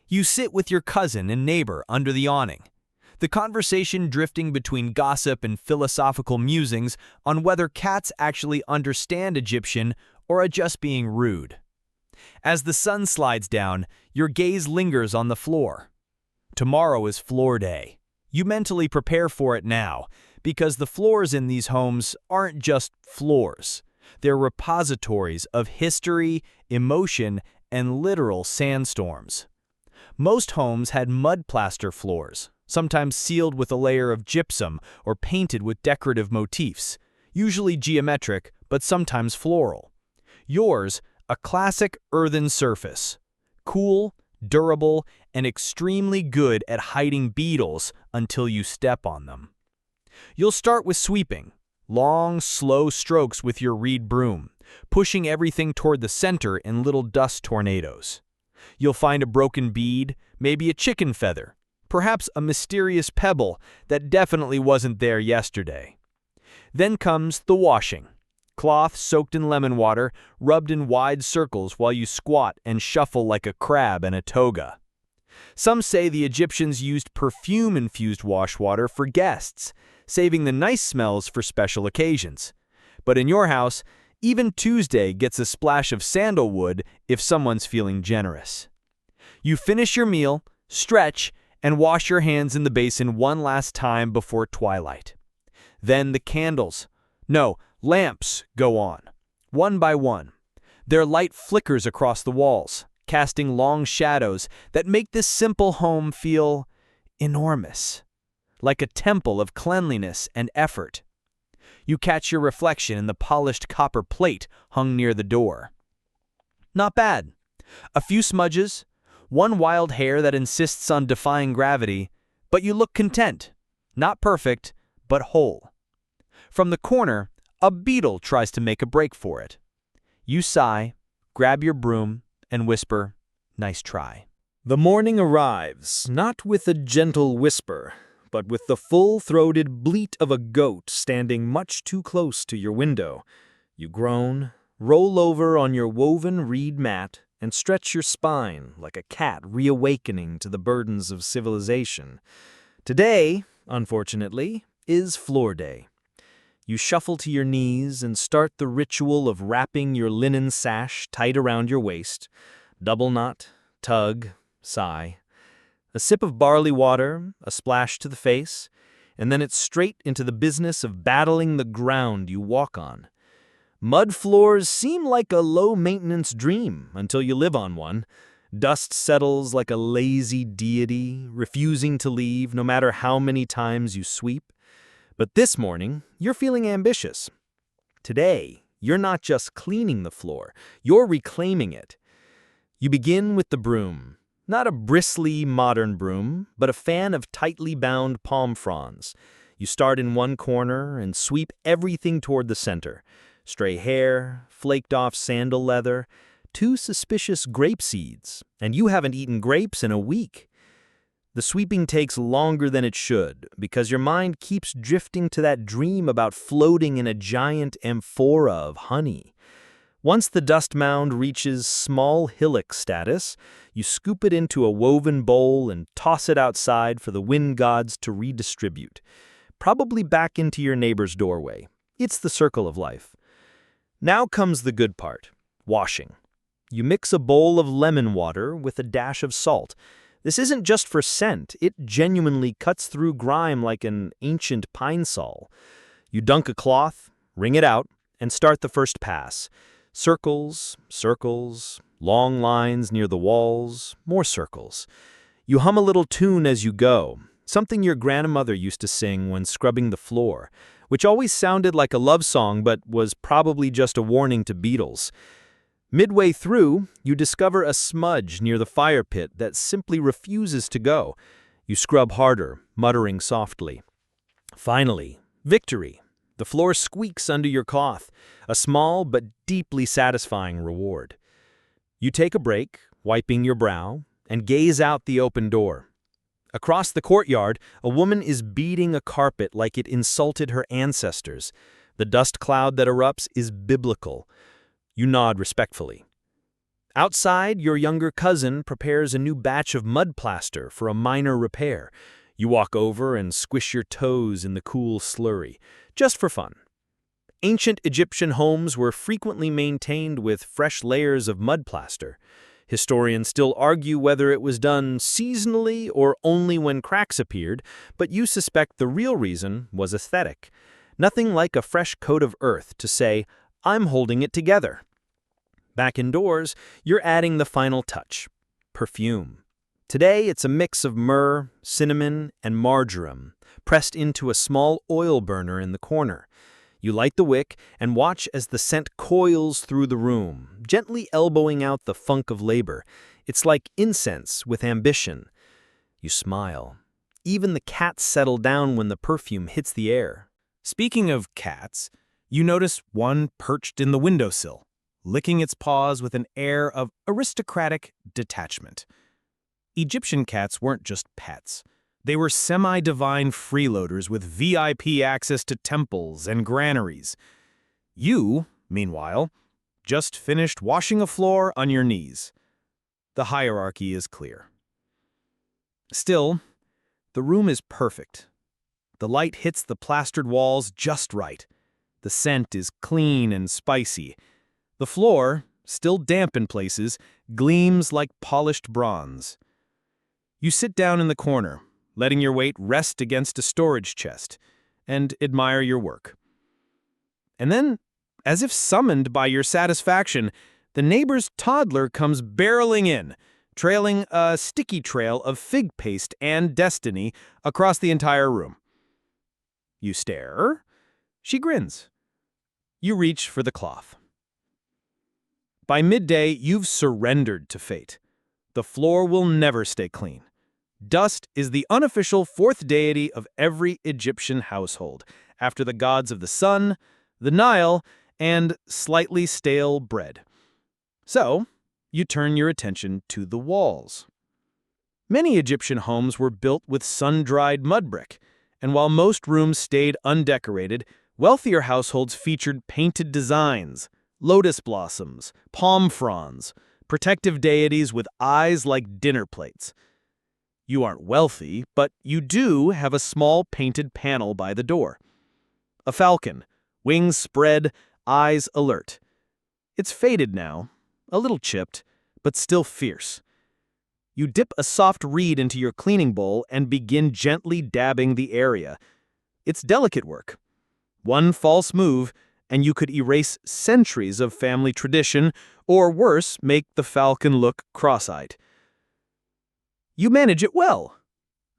You sit with your cousin and neighbor under the awning, the conversation drifting between gossip and philosophical musings on whether cats actually understand Egyptian or are just being rude. As the sun slides down, your gaze lingers on the floor. Tomorrow is floor day. You mentally prepare for it now, because the floors in these homes aren't just floors. They're repositories of history, emotion, and literal sandstorms. Most homes had mud plaster floors, sometimes sealed with a layer of gypsum or painted with decorative motifs, usually geometric but sometimes floral. Yours, a classic earthen surface, cool, durable, and extremely good at hiding beetles until you step on them. You'll start with sweeping, long, slow strokes with your reed broom, pushing everything toward the center in little dust tornadoes. You'll find a broken bead, maybe a chicken feather, perhaps a mysterious pebble that definitely wasn't there yesterday. Then comes the washing. Cloth soaked in lemon water, rubbed in wide circles while you squat and shuffle like a crab in a toga. Some say the Egyptians used perfume-infused wash water for guests, saving the nice smells for special occasions. But in your house, even Tuesday gets a splash of sandalwood if someone's feeling generous. You finish your meal, stretch, and wash your hands in the basin one last time before twilight. Then the candles, no, lamps, go on, one by one. Their light flickers across the walls, casting long shadows that make this simple home feel enormous, like a temple of cleanliness and effort. You catch your reflection in the polished copper plate hung near the door. Not bad. A few smudges, one wild hair that insists on defying gravity, but you look content. Not perfect, but whole. From the corner, a beetle tries to make a break for it. You sigh, grab your broom, and whisper, "Nice try." The morning arrives, not with a gentle whisper, but with the full-throated bleat of a goat standing much too close to your window. You groan, roll over on your woven reed mat, and stretch your spine like a cat reawakening to the burdens of civilization. Today, unfortunately, is floor day. You shuffle to your knees and start the ritual of wrapping your linen sash tight around your waist. Double knot, tug, sigh. A sip of barley water, a splash to the face, and then it's straight into the business of battling the ground you walk on. Mud floors seem like a low-maintenance dream until you live on one. Dust settles like a lazy deity, refusing to leave no matter how many times you sweep. But this morning, you're feeling ambitious. Today, you're not just cleaning the floor, you're reclaiming it. You begin with the broom. Not a bristly, modern broom, but a fan of tightly bound palm fronds. You start in one corner and sweep everything toward the center. Stray hair, flaked-off sandal leather, 2 suspicious grape seeds, and you haven't eaten grapes in a week. The sweeping takes longer than it should because your mind keeps drifting to that dream about floating in a giant amphora of honey. Once the dust mound reaches small hillock status, you scoop it into a woven bowl and toss it outside for the wind gods to redistribute. Probably back into your neighbor's doorway. It's the circle of life. Now comes the good part, washing. You mix a bowl of lemon water with a dash of salt. This isn't just for scent, it genuinely cuts through grime like an ancient pine sol. You dunk a cloth, wring it out, and start the first pass. Circles, circles, long lines near the walls, more circles. You hum a little tune as you go, something your grandmother used to sing when scrubbing the floor, which always sounded like a love song but was probably just a warning to beetles. Midway through, you discover a smudge near the fire pit that simply refuses to go. You scrub harder, muttering softly. Finally, victory. The floor squeaks under your cloth, a small but deeply satisfying reward. You take a break, wiping your brow, and gaze out the open door. Across the courtyard, a woman is beating a carpet like it insulted her ancestors. The dust cloud that erupts is biblical. You nod respectfully. Outside, your younger cousin prepares a new batch of mud plaster for a minor repair. You walk over and squish your toes in the cool slurry, just for fun. Ancient Egyptian homes were frequently maintained with fresh layers of mud plaster. Historians still argue whether it was done seasonally or only when cracks appeared, but you suspect the real reason was aesthetic. Nothing like a fresh coat of earth to say, "I'm holding it together." Back indoors, you're adding the final touch, perfume. Today, it's a mix of myrrh, cinnamon, and marjoram, pressed into a small oil burner in the corner. You light the wick and watch as the scent coils through the room, gently elbowing out the funk of labor. It's like incense with ambition. You smile. Even the cats settle down when the perfume hits the air. Speaking of cats, you notice one perched in the windowsill, licking its paws with an air of aristocratic detachment. Egyptian cats weren't just pets. They were semi-divine freeloaders with VIP access to temples and granaries. You, meanwhile, just finished washing a floor on your knees. The hierarchy is clear. Still, the room is perfect. The light hits the plastered walls just right. The scent is clean and spicy. The floor, still damp in places, gleams like polished bronze. You sit down in the corner, letting your weight rest against a storage chest, and admire your work. And then, as if summoned by your satisfaction, the neighbor's toddler comes barreling in, trailing a sticky trail of fig paste and destiny across the entire room. You stare. She grins. You reach for the cloth. By midday, you've surrendered to fate. The floor will never stay clean. Dust is the unofficial fourth deity of every Egyptian household, after the gods of the sun, the Nile, and slightly stale bread. So, you turn your attention to the walls. Many Egyptian homes were built with sun-dried mud brick, and while most rooms stayed undecorated, wealthier households featured painted designs, lotus blossoms, palm fronds, protective deities with eyes like dinner plates. You aren't wealthy, but you do have a small painted panel by the door. A falcon, wings spread, eyes alert. It's faded now, a little chipped, but still fierce. You dip a soft reed into your cleaning bowl and begin gently dabbing the area. It's delicate work. One false move, and you could erase centuries of family tradition, or worse, make the falcon look cross-eyed. You manage it well.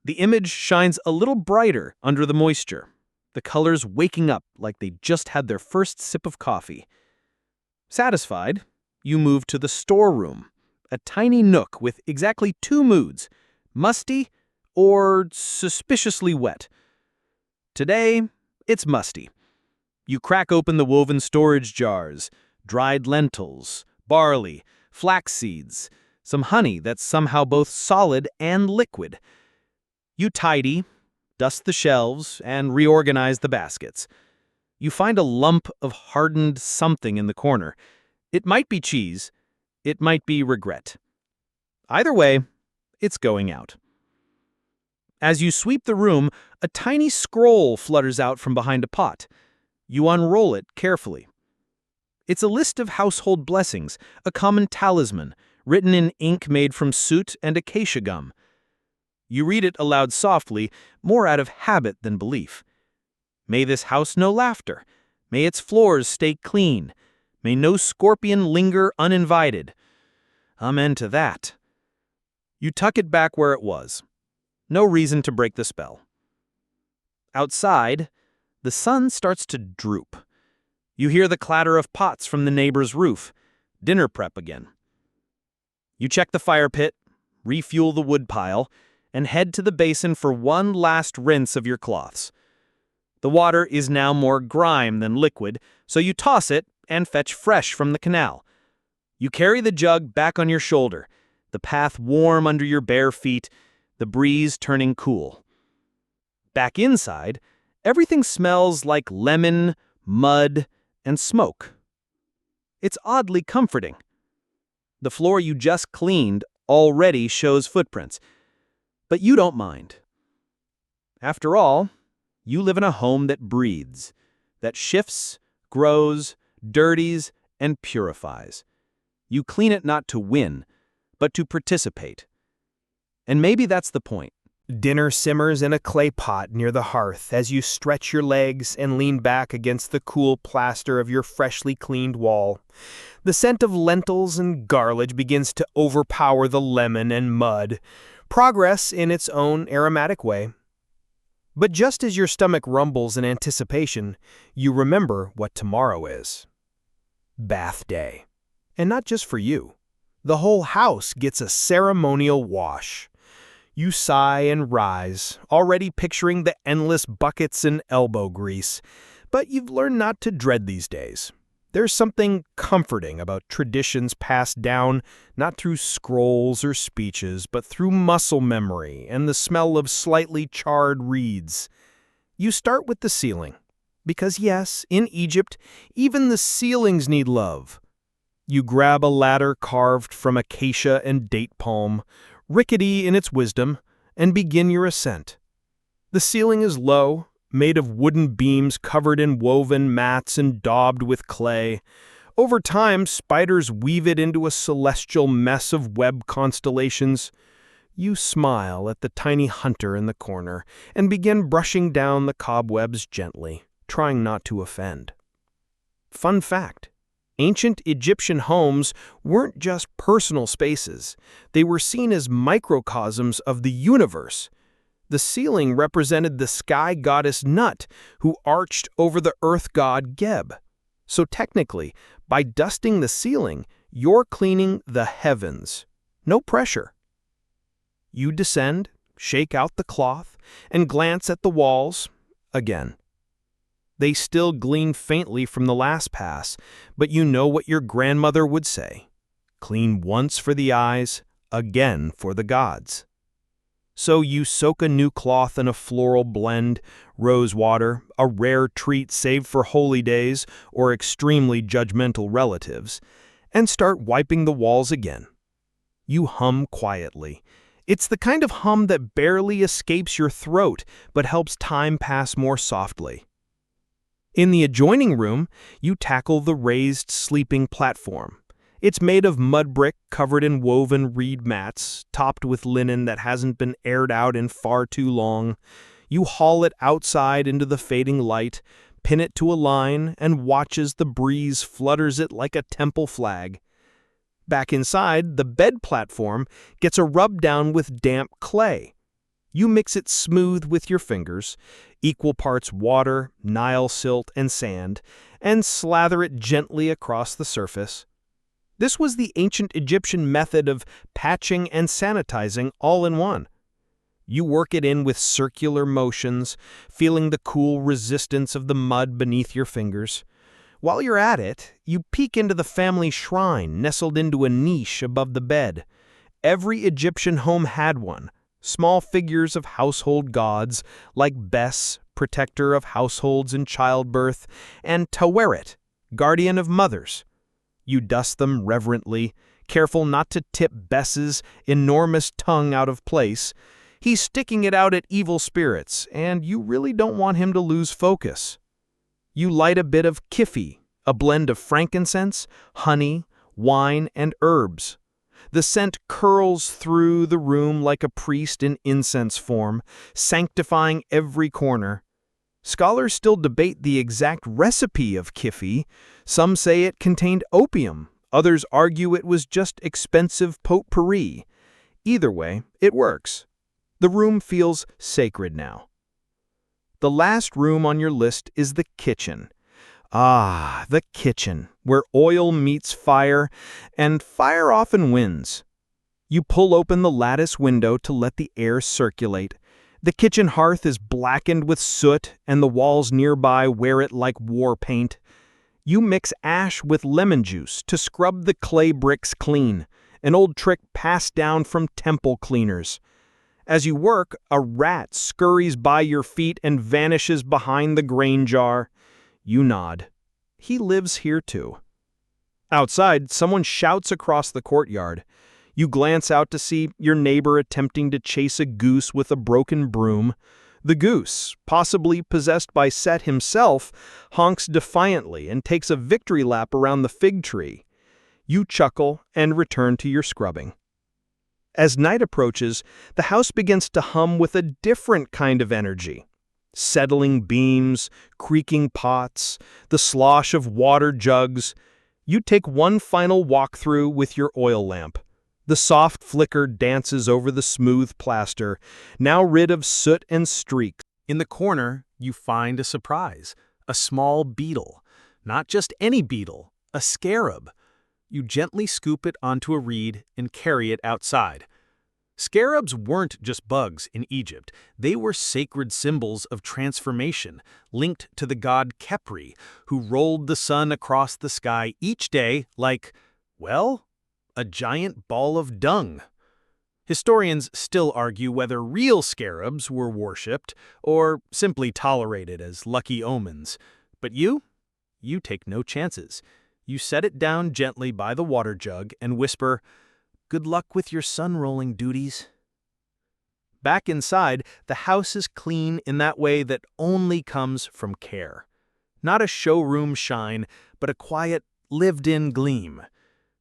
The image shines a little brighter under the moisture, the colors waking up like they just had their first sip of coffee. Satisfied, you move to the storeroom, a tiny nook with exactly two moods, musty or suspiciously wet. Today, it's musty. You crack open the woven storage jars, dried lentils, barley, flax seeds, some honey that's somehow both solid and liquid. You tidy, dust the shelves, and reorganize the baskets. You find a lump of hardened something in the corner. It might be cheese, it might be regret. Either way, it's going out. As you sweep the room, a tiny scroll flutters out from behind a pot. You unroll it carefully. It's a list of household blessings, a common talisman, written in ink made from soot and acacia gum. You read it aloud softly, more out of habit than belief. May this house know laughter. May its floors stay clean. May no scorpion linger uninvited. Amen to that. You tuck it back where it was. No reason to break the spell. Outside, the sun starts to droop. You hear the clatter of pots from the neighbor's roof. Dinner prep again. You check the fire pit, refuel the wood pile, and head to the basin for one last rinse of your cloths. The water is now more grime than liquid, so you toss it and fetch fresh from the canal. You carry the jug back on your shoulder, the path warm under your bare feet, the breeze turning cool. Back inside, everything smells like lemon, mud, and smoke. It's oddly comforting. The floor you just cleaned already shows footprints, but you don't mind. After all, you live in a home that breathes, that shifts, grows, dirties, and purifies. You clean it not to win, but to participate. And maybe that's the point. Dinner simmers in a clay pot near the hearth as you stretch your legs and lean back against the cool plaster of your freshly cleaned wall. The scent of lentils and garlic begins to overpower the lemon and mud. Progress in its own aromatic way. But just as your stomach rumbles in anticipation, you remember what tomorrow is. Bath day. And not just for you. The whole house gets a ceremonial wash. You sigh and rise, already picturing the endless buckets and elbow grease. But you've learned not to dread these days. There's something comforting about traditions passed down not through scrolls or speeches, but through muscle memory and the smell of slightly charred reeds. You start with the ceiling, because yes, in Egypt, even the ceilings need love. You grab a ladder carved from acacia and date palm, rickety in its wisdom, and begin your ascent. The ceiling is low, made of wooden beams covered in woven mats and daubed with clay. Over time, spiders weave it into a celestial mess of web constellations. You smile at the tiny hunter in the corner and begin brushing down the cobwebs gently, trying not to offend. Fun fact. Ancient Egyptian homes weren't just personal spaces. They were seen as microcosms of the universe. The ceiling represented the sky goddess Nut, who arched over the earth god Geb. So technically, by dusting the ceiling, you're cleaning the heavens. No pressure. You descend, shake out the cloth, and glance at the walls again. They still gleam faintly from the last pass, but you know what your grandmother would say. Clean once for the eyes, again for the gods. So you soak a new cloth in a floral blend, rose water, a rare treat saved for holy days or extremely judgmental relatives, and start wiping the walls again. You hum quietly. It's the kind of hum that barely escapes your throat, but helps time pass more softly. In the adjoining room, you tackle the raised sleeping platform. It's made of mud brick covered in woven reed mats, topped with linen that hasn't been aired out in far too long. You haul it outside into the fading light, pin it to a line, and watch as the breeze flutters it like a temple flag. Back inside, the bed platform gets a rub down with damp clay. You mix it smooth with your fingers, equal parts water, Nile silt, and sand, and slather it gently across the surface. This was the ancient Egyptian method of patching and sanitizing all in one. You work it in with circular motions, feeling the cool resistance of the mud beneath your fingers. While you're at it, you peek into the family shrine nestled into a niche above the bed. Every Egyptian home had one, small figures of household gods like Bes, protector of households in childbirth, and Taweret, guardian of mothers. You dust them reverently, careful not to tip Bes's enormous tongue out of place. He's sticking it out at evil spirits, and you really don't want him to lose focus. You light a bit of kifi, a blend of frankincense, honey, wine, and herbs. The scent curls through the room like a priest in incense form, sanctifying every corner. Scholars still debate the exact recipe of kifi. Some say it contained opium, others argue it was just expensive potpourri. Either way, it works. The room feels sacred now. The last room on your list is the kitchen. Ah, the kitchen, where oil meets fire, and fire often wins. You pull open the lattice window to let the air circulate. The kitchen hearth is blackened with soot, and the walls nearby wear it like war paint. You mix ash with lemon juice to scrub the clay bricks clean, an old trick passed down from temple cleaners. As you work, a rat scurries by your feet and vanishes behind the grain jar. You nod. He lives here too. Outside, someone shouts across the courtyard. You glance out to see your neighbor attempting to chase a goose with a broken broom. The goose, possibly possessed by Set himself, honks defiantly and takes a victory lap around the fig tree. You chuckle and return to your scrubbing. As night approaches, the house begins to hum with a different kind of energy. Settling beams, creaking pots, the slosh of water jugs. You take one final walkthrough with your oil lamp. The soft flicker dances over the smooth plaster, now rid of soot and streaks. In the corner, you find a surprise, a small beetle. Not just any beetle, a scarab. You gently scoop it onto a reed and carry it outside. Scarabs weren't just bugs in Egypt. They were sacred symbols of transformation, linked to the god Khepri, who rolled the sun across the sky each day like, well, a giant ball of dung. Historians still argue whether real scarabs were worshipped or simply tolerated as lucky omens. But you take no chances. You set it down gently by the water jug and whisper, "Good luck with your sun-rolling duties." Back inside, the house is clean in that way that only comes from care. Not a showroom shine, but a quiet, lived-in gleam.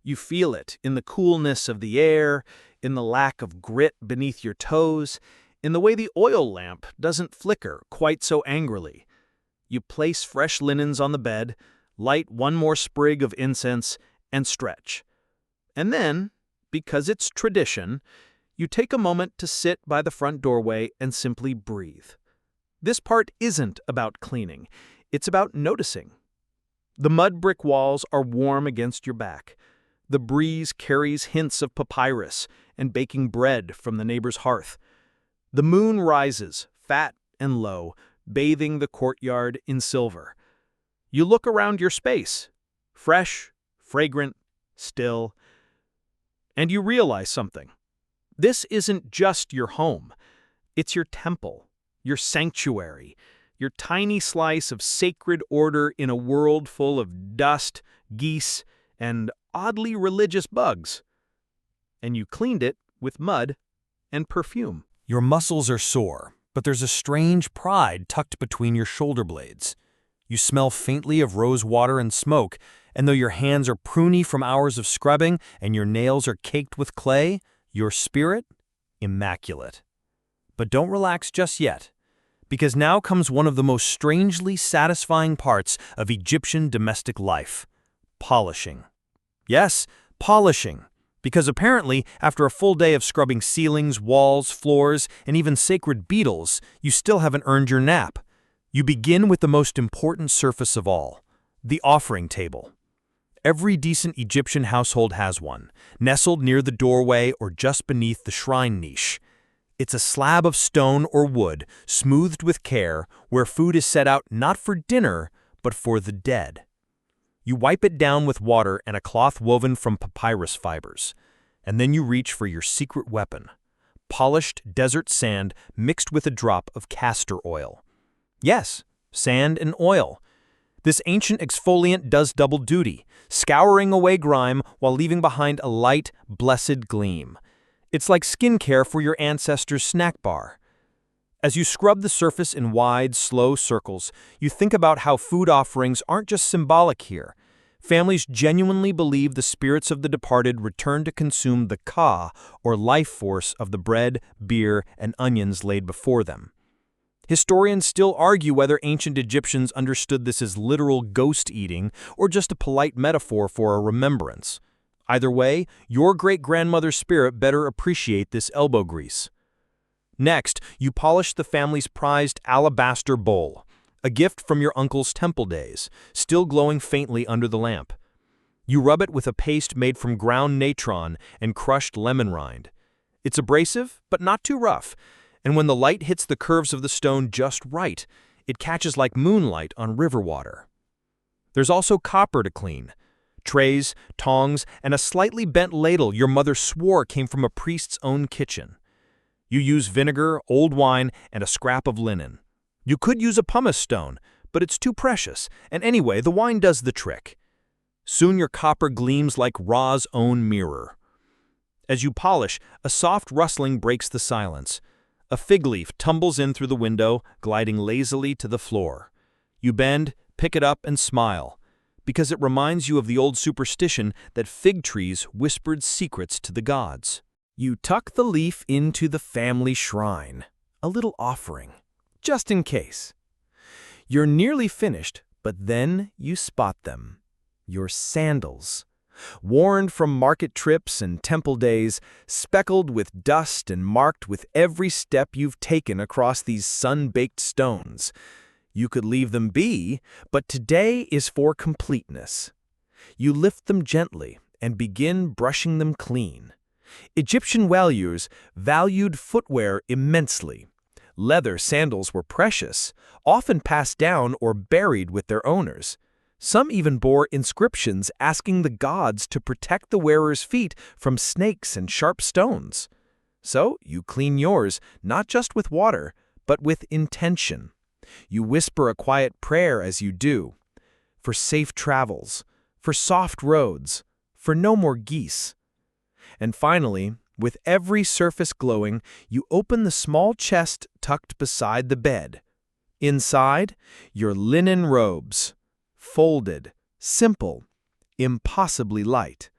You feel it in the coolness of the air, in the lack of grit beneath your toes, in the way the oil lamp doesn't flicker quite so angrily. You place fresh linens on the bed, light one more sprig of incense, and stretch. And then, because it's tradition, you take a moment to sit by the front doorway and simply breathe. This part isn't about cleaning. It's about noticing. The mud brick walls are warm against your back. The breeze carries hints of papyrus and baking bread from the neighbor's hearth. The moon rises, fat and low, bathing the courtyard in silver. You look around your space, fresh, fragrant, still, and you realize something. This isn't just your home. It's your temple, your sanctuary, your tiny slice of sacred order in a world full of dust, geese, and oddly religious bugs. And you cleaned it with mud and perfume. Your muscles are sore, but there's a strange pride tucked between your shoulder blades. You smell faintly of rose water and smoke, and though your hands are pruny from hours of scrubbing and your nails are caked with clay, your spirit, immaculate. But don't relax just yet, because now comes one of the most strangely satisfying parts of Egyptian domestic life: polishing. Yes, Polishing, because apparently, after a full day of scrubbing ceilings, walls, floors, and even sacred beetles, you still haven't earned your nap. You begin with the most important surface of all, the offering table. Every decent Egyptian household has one, nestled near the doorway or just beneath the shrine niche. It's a slab of stone or wood, smoothed with care, where food is set out not for dinner, but for the dead. You wipe it down with water and a cloth woven from papyrus fibers, and then you reach for your secret weapon, polished desert sand mixed with a drop of castor oil. Yes, sand and oil. This ancient exfoliant does double duty, scouring away grime while leaving behind a light, blessed gleam. It's like skincare for your ancestors' snack bar. As you scrub the surface in wide, slow circles, you think about how food offerings aren't just symbolic here. Families genuinely believe the spirits of the departed return to consume the ka, or life force, of the bread, beer, and onions laid before them. Historians still argue whether ancient Egyptians understood this as literal ghost eating or just a polite metaphor for a remembrance. Either way, your great-grandmother's spirit better appreciate this elbow grease. Next, you polish the family's prized alabaster bowl, a gift from your uncle's temple days, still glowing faintly under the lamp. You rub it with a paste made from ground natron and crushed lemon rind. It's abrasive, but not too rough, and when the light hits the curves of the stone just right, it catches like moonlight on river water. There's also copper to clean. Trays, tongs, and a slightly bent ladle your mother swore came from a priest's own kitchen. You use vinegar, old wine, and a scrap of linen. You could use a pumice stone, but it's too precious, and anyway, the wine does the trick. Soon your copper gleams like Ra's own mirror. As you polish, a soft rustling breaks the silence. A fig leaf tumbles in through the window, gliding lazily to the floor. You bend, pick it up, and smile, because it reminds you of the old superstition that fig trees whispered secrets to the gods. You tuck the leaf into the family shrine, a little offering, just in case. You're nearly finished, but then you spot them. Your sandals. Worn from market trips and temple days, speckled with dust and marked with every step you've taken across these sun-baked stones. You could leave them be, but today is for completeness. You lift them gently and begin brushing them clean. Egyptian warriors valued footwear immensely. Leather sandals were precious, often passed down or buried with their owners. Some even bore inscriptions asking the gods to protect the wearer's feet from snakes and sharp stones. So you clean yours, not just with water, but with intention. You whisper a quiet prayer as you do. For safe travels, for soft roads, for no more geese. And finally, with every surface glowing, you open the small chest tucked beside the bed. Inside, your linen robes. Folded, simple, impossibly light.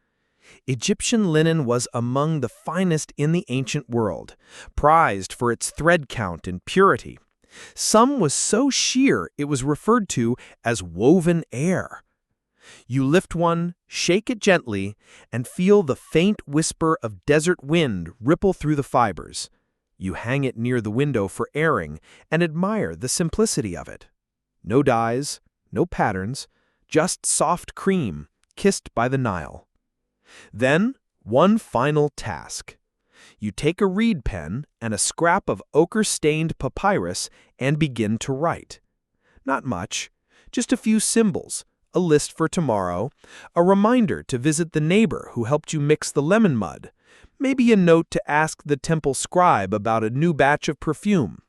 Egyptian linen was among the finest in the ancient world, prized for its thread count and purity. Some was so sheer it was referred to as woven air. You lift one, shake it gently, and feel the faint whisper of desert wind ripple through the fibers. You hang it near the window for airing and admire the simplicity of it. No dyes, no patterns, just soft cream kissed by the Nile. Then, one final task. You take a reed pen and a scrap of ochre-stained papyrus and begin to write. Not much, just a few symbols, a list for tomorrow, a reminder to visit the neighbor who helped you mix the lemon mud, maybe a note to ask the temple scribe about a new batch of perfume.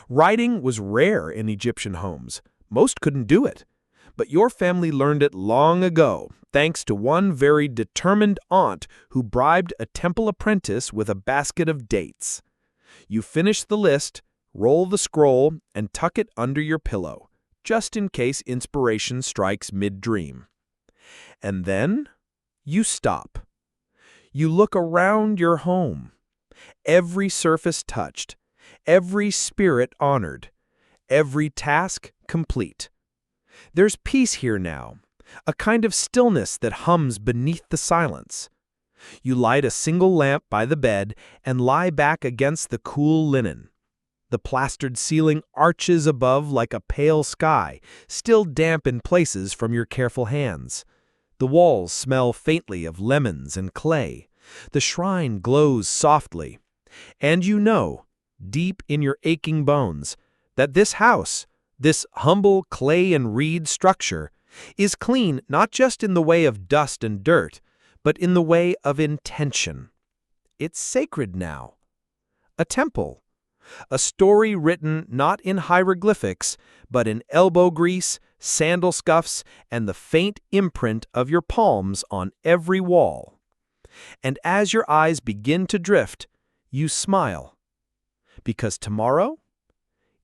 Writing was rare in Egyptian homes. Most couldn't do it. But your family learned it long ago, thanks to one very determined aunt who bribed a temple apprentice with a basket of dates. You finish the list, roll the scroll, and tuck it under your pillow, just in case inspiration strikes mid-dream. And then you stop. You look around your home. Every surface touched, every spirit honored, every task complete. There's peace here now, a kind of stillness that hums beneath the silence. You light a single lamp by the bed and lie back against the cool linen. The plastered ceiling arches above like a pale sky, still damp in places from your careful hands. The walls smell faintly of lemons and clay. The shrine glows softly. And you know, deep in your aching bones, that this house, this humble clay and reed structure, is clean not just in the way of dust and dirt, but in the way of intention. It's sacred now. A temple. A story written not in hieroglyphics, but in elbow grease, sandal scuffs, and the faint imprint of your palms on every wall. And as your eyes begin to drift, you smile. Because tomorrow,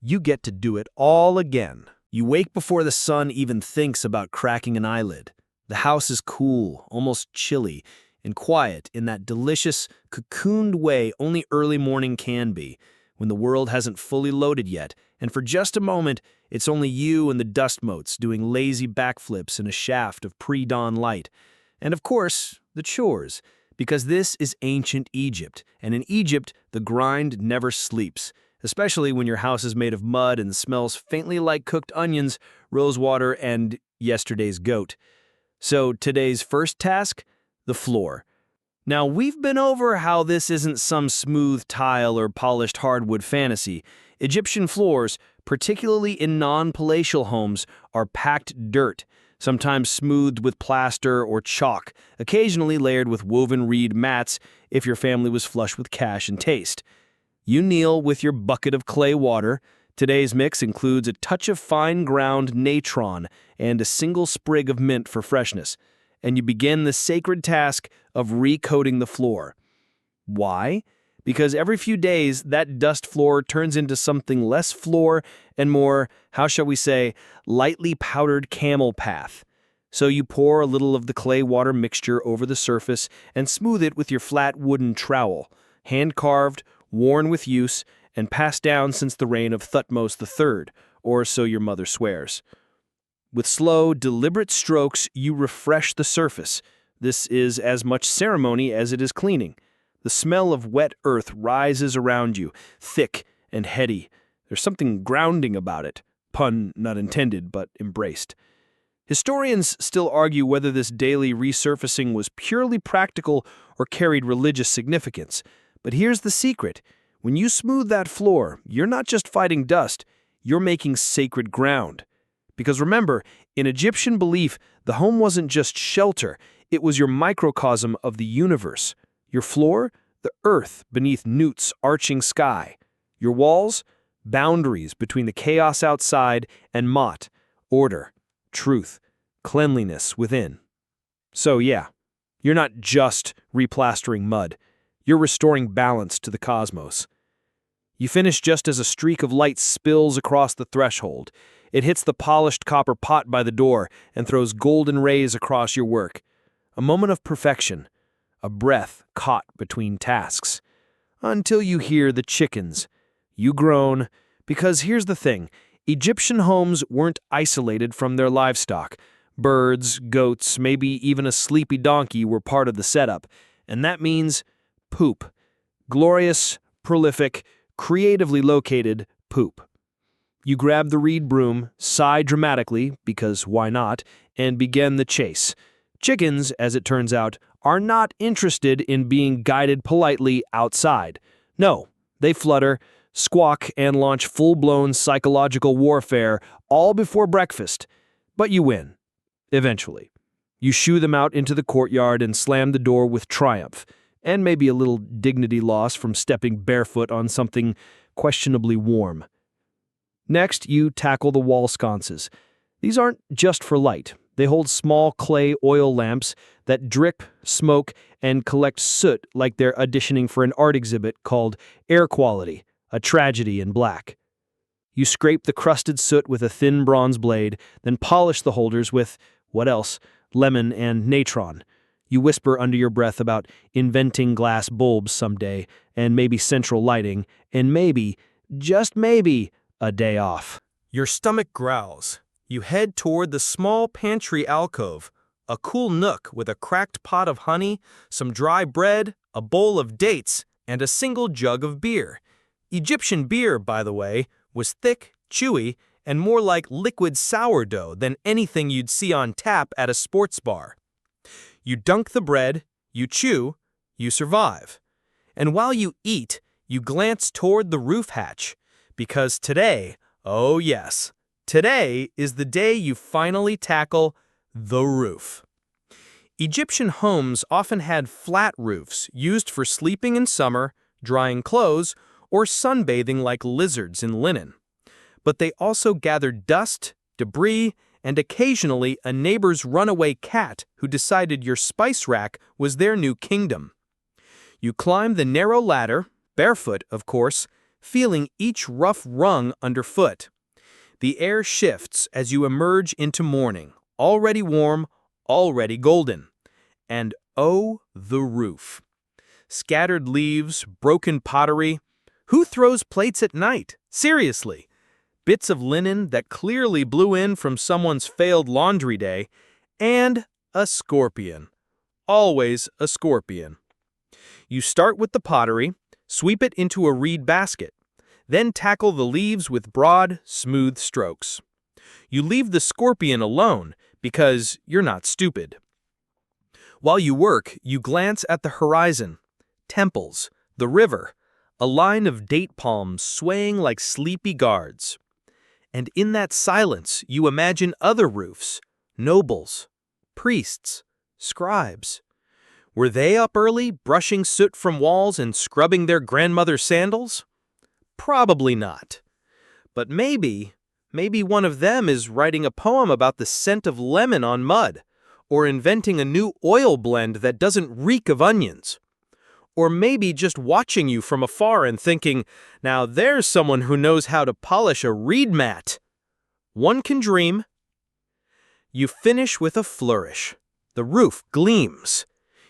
you get to do it all again. You wake before the sun even thinks about cracking an eyelid. The house is cool, almost chilly, and quiet in that delicious, cocooned way only early morning can be, when the world hasn't fully loaded yet, and for just a moment, it's only you and the dust motes doing lazy backflips in a shaft of pre-dawn light. And of course, the chores, because this is ancient Egypt, and in Egypt, the grind never sleeps, especially when your house is made of mud and smells faintly like cooked onions, rosewater, and yesterday's goat. So today's first task? The floor. Now, we've been over how this isn't some smooth tile or polished hardwood fantasy. Egyptian floors, particularly in non-palatial homes, are packed dirt, sometimes smoothed with plaster or chalk, occasionally layered with woven reed mats if your family was flush with cash and taste. You kneel with your bucket of clay water. Today's mix includes a touch of fine-ground natron and a single sprig of mint for freshness, and you begin the sacred task of recoating the floor. Why? Because every few days, that dust floor turns into something less floor and more, how shall we say, lightly powdered camel path. So you pour a little of the clay water mixture over the surface and smooth it with your flat wooden trowel, hand-carved, worn with use, and passed down since the reign of Thutmose III, or so your mother swears. With slow, deliberate strokes, you refresh the surface. This is as much ceremony as it is cleaning. The smell of wet earth rises around you, thick and heady. There's something grounding about it, pun not intended but embraced. Historians still argue whether this daily resurfacing was purely practical or carried religious significance. But here's the secret. When you smooth that floor, you're not just fighting dust, you're making sacred ground. Because remember, in Egyptian belief, the home wasn't just shelter, it was your microcosm of the universe. Your floor, the earth beneath Nut's arching sky. Your walls, boundaries between the chaos outside and Mot, order, truth, cleanliness within. So yeah, you're not just replastering mud. You're restoring balance to the cosmos. You finish just as a streak of light spills across the threshold. It hits the polished copper pot by the door and throws golden rays across your work. A moment of perfection, a breath caught between tasks. Until you hear the chickens. You groan, because here's the thing. Egyptian homes weren't isolated from their livestock. Birds, goats, maybe even a sleepy donkey were part of the setup. And that means poop. Glorious, prolific, creatively located poop. You grab the reed broom, sigh dramatically, because why not, and begin the chase. Chickens, as it turns out, are not interested in being guided politely outside. No, they flutter, squawk, and launch full-blown psychological warfare all before breakfast. But you win. Eventually. You shoo them out into the courtyard and slam the door with triumph, and maybe a little dignity loss from stepping barefoot on something questionably warm. Next, you tackle the wall sconces. These aren't just for light. They hold small clay oil lamps that drip, smoke, and collect soot like they're auditioning for an art exhibit called Air Quality, a tragedy in black. You scrape the crusted soot with a thin bronze blade, then polish the holders with, what else, lemon and natron. You whisper under your breath about inventing glass bulbs someday, and maybe central lighting, and maybe, just maybe, a day off. Your stomach growls. You head toward the small pantry alcove, a cool nook with a cracked pot of honey, some dry bread, a bowl of dates, and a single jug of beer. Egyptian beer, by the way, was thick, chewy, and more like liquid sourdough than anything you'd see on tap at a sports bar. You dunk the bread, you chew, you survive. And while you eat, you glance toward the roof hatch, because today, oh yes, today is the day you finally tackle the roof. Egyptian homes often had flat roofs used for sleeping in summer, drying clothes, or sunbathing like lizards in linen. But they also gathered dust, debris, and occasionally a neighbor's runaway cat who decided your spice rack was their new kingdom. You climb the narrow ladder, barefoot, of course, feeling each rough rung underfoot. The air shifts as you emerge into morning, already warm, already golden. And oh, the roof. Scattered leaves, broken pottery. Who throws plates at night? Seriously. Bits of linen that clearly blew in from someone's failed laundry day, and a scorpion. Always a scorpion. You start with the pottery, sweep it into a reed basket, then tackle the leaves with broad, smooth strokes. You leave the scorpion alone because you're not stupid. While you work, you glance at the horizon, temples, the river, a line of date palms swaying like sleepy guards. And in that silence, you imagine other roofs, nobles, priests, scribes. Were they up early, brushing soot from walls and scrubbing their grandmother's sandals? Probably not. But maybe one of them is writing a poem about the scent of lemon on mud, or inventing a new oil blend that doesn't reek of onions. Or maybe just watching you from afar and thinking, now there's someone who knows how to polish a reed mat. One can dream. You finish with a flourish. The roof gleams.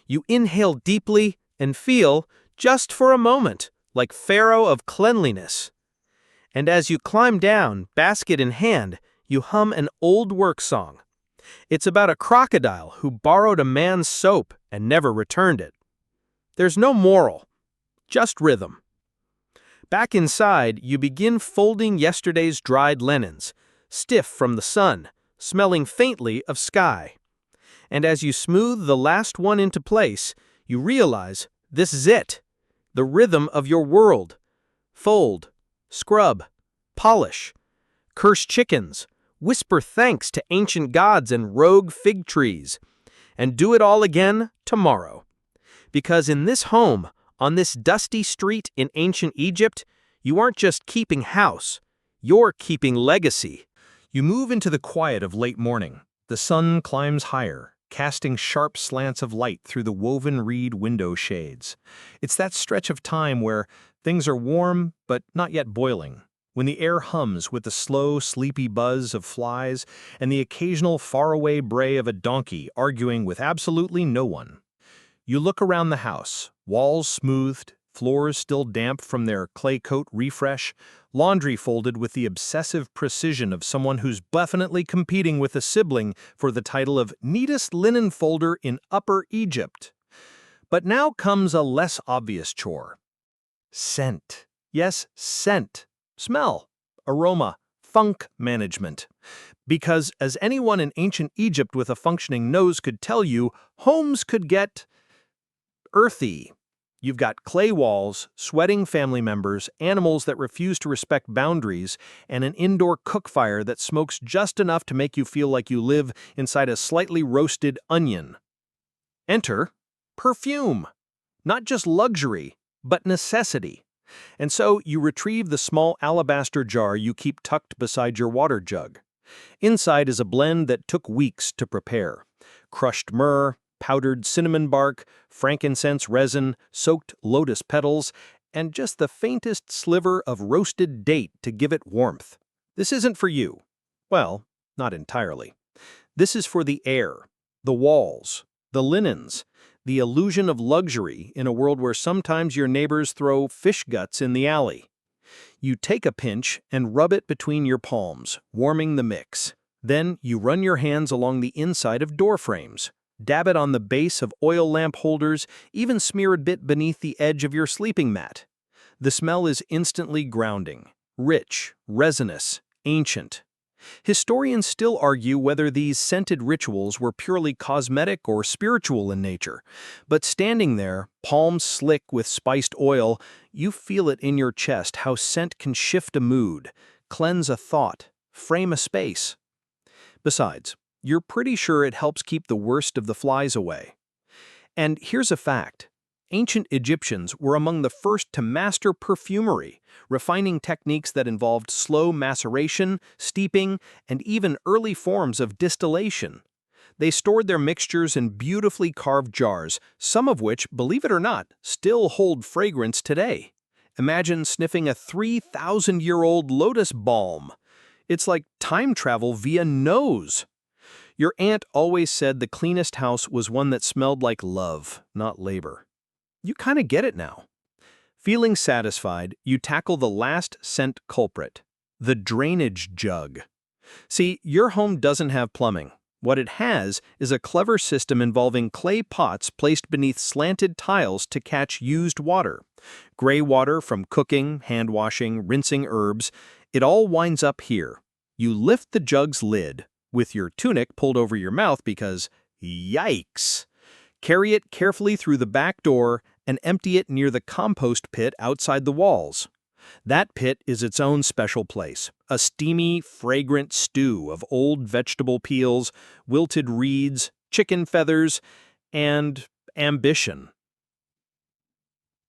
You inhale deeply and feel, just for a moment, like Pharaoh of cleanliness. And as you climb down, basket in hand, you hum an old work song. It's about a crocodile who borrowed a man's soap and never returned it. There's no moral, just rhythm. Back inside, you begin folding yesterday's dried linens, stiff from the sun, smelling faintly of sky. And as you smooth the last one into place, you realize this is it, the rhythm of your world. Fold, scrub, polish, curse chickens, whisper thanks to ancient gods and rogue fig trees, and do it all again tomorrow. Because in this home, on this dusty street in ancient Egypt, you aren't just keeping house, you're keeping legacy. You move into the quiet of late morning. The sun climbs higher, casting sharp slants of light through the woven reed window shades. It's that stretch of time where things are warm but not yet boiling, when the air hums with the slow, sleepy buzz of flies and the occasional faraway bray of a donkey arguing with absolutely no one. You look around the house, walls smoothed, floors still damp from their clay coat refresh, laundry folded with the obsessive precision of someone who's definitely competing with a sibling for the title of neatest linen folder in Upper Egypt. But now comes a less obvious chore. Scent. Yes, scent. Smell, aroma, funk management. Because as anyone in ancient Egypt with a functioning nose could tell you, homes could get earthy. You've got clay walls, sweating family members, animals that refuse to respect boundaries, and an indoor cook fire that smokes just enough to make you feel like you live inside a slightly roasted onion. Enter perfume. Not just luxury, but necessity. And so you retrieve the small alabaster jar you keep tucked beside your water jug. Inside is a blend that took weeks to prepare. Crushed myrrh, powdered cinnamon bark, frankincense resin, soaked lotus petals, and just the faintest sliver of roasted date to give it warmth. This isn't for you. Well, not entirely. This is for the air, the walls, the linens, the illusion of luxury in a world where sometimes your neighbors throw fish guts in the alley. You take a pinch and rub it between your palms, warming the mix. Then you run your hands along the inside of door frames. Dab it on the base of oil lamp holders, even smear a bit beneath the edge of your sleeping mat. The smell is instantly grounding, rich, resinous, ancient. Historians still argue whether these scented rituals were purely cosmetic or spiritual in nature. But standing there, palms slick with spiced oil, you feel it in your chest how scent can shift a mood, cleanse a thought, frame a space. Besides, you're pretty sure it helps keep the worst of the flies away. And here's a fact. Ancient Egyptians were among the first to master perfumery, refining techniques that involved slow maceration, steeping, and even early forms of distillation. They stored their mixtures in beautifully carved jars, some of which, believe it or not, still hold fragrance today. Imagine sniffing a 3,000-year-old lotus balm. It's like time travel via nose. Your aunt always said the cleanest house was one that smelled like love, not labor. You kind of get it now. Feeling satisfied, you tackle the last scent culprit, the drainage jug. See, your home doesn't have plumbing. What it has is a clever system involving clay pots placed beneath slanted tiles to catch used water. Gray water from cooking, hand washing, rinsing herbs, it all winds up here. You lift the jug's lid, with your tunic pulled over your mouth because, yikes! Carry it carefully through the back door and empty it near the compost pit outside the walls. That pit is its own special place, a steamy, fragrant stew of old vegetable peels, wilted reeds, chicken feathers, and ambition.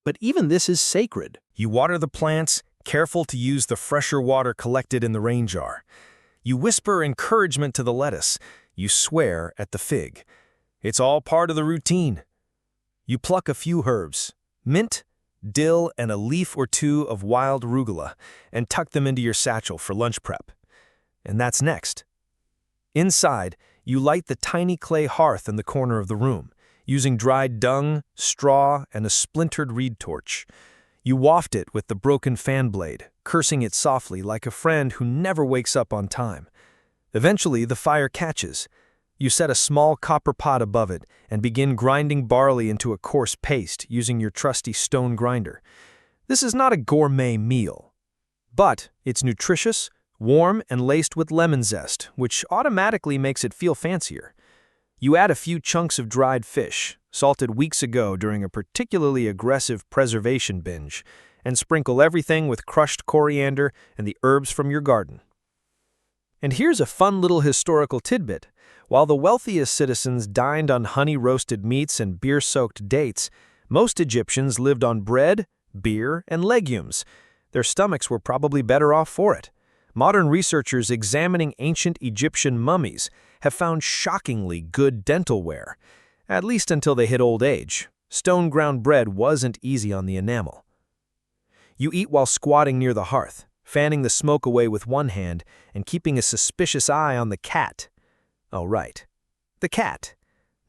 But even this is sacred. You water the plants, careful to use the fresher water collected in the rain jar. You whisper encouragement to the lettuce. You swear at the fig. It's all part of the routine. You pluck a few herbs, mint, dill, and a leaf or two of wild arugula, and tuck them into your satchel for lunch prep. And that's next. Inside, you light the tiny clay hearth in the corner of the room, using dried dung, straw, and a splintered reed torch. You waft it with the broken fan blade, cursing it softly like a friend who never wakes up on time. Eventually, the fire catches. You set a small copper pot above it and begin grinding barley into a coarse paste using your trusty stone grinder. This is not a gourmet meal, but it's nutritious, warm, and laced with lemon zest, which automatically makes it feel fancier. You add a few chunks of dried fish, salted weeks ago during a particularly aggressive preservation binge, and sprinkle everything with crushed coriander and the herbs from your garden. And here's a fun little historical tidbit. While the wealthiest citizens dined on honey-roasted meats and beer-soaked dates, most Egyptians lived on bread, beer, and legumes. Their stomachs were probably better off for it. Modern researchers examining ancient Egyptian mummies have found shockingly good dental wear, at least until they hit old age. Stone-ground bread wasn't easy on the enamel. You eat while squatting near the hearth, fanning the smoke away with one hand and keeping a suspicious eye on the cat. Oh, right. The cat.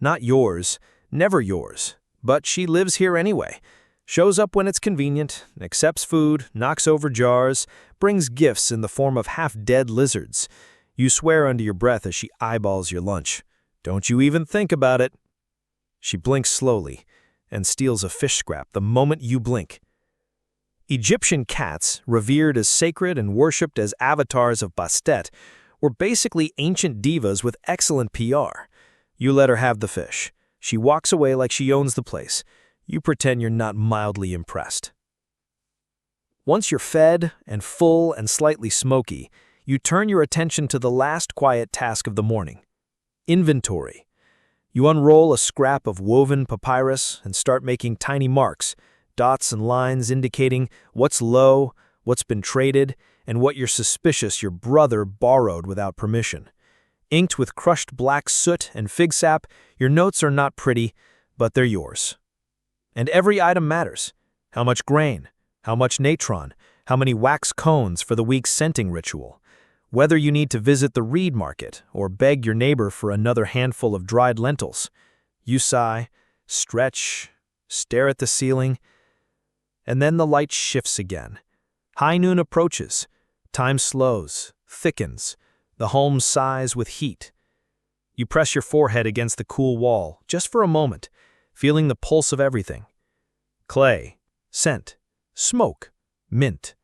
Not yours, never yours, but she lives here anyway. Shows up when it's convenient, accepts food, knocks over jars, brings gifts in the form of half-dead lizards. You swear under your breath as she eyeballs your lunch. Don't you even think about it. She blinks slowly and steals a fish scrap the moment you blink. Egyptian cats, revered as sacred and worshipped as avatars of Bastet, were basically ancient divas with excellent PR. You let her have the fish. She walks away like she owns the place. You pretend you're not mildly impressed. Once you're fed and full and slightly smoky, you turn your attention to the last quiet task of the morning. Inventory. You unroll a scrap of woven papyrus and start making tiny marks, dots and lines indicating what's low, what's been traded, and what you're suspicious your brother borrowed without permission. Inked with crushed black soot and fig sap, your notes are not pretty, but they're yours. And every item matters. How much grain, how much natron, how many wax cones for the week's scenting ritual. Whether you need to visit the reed market or beg your neighbor for another handful of dried lentils. You sigh, stretch, stare at the ceiling, and then the light shifts again. High noon approaches. Time slows, thickens. The home sighs with heat. You press your forehead against the cool wall, just for a moment, feeling the pulse of everything. Clay, scent, smoke, mint,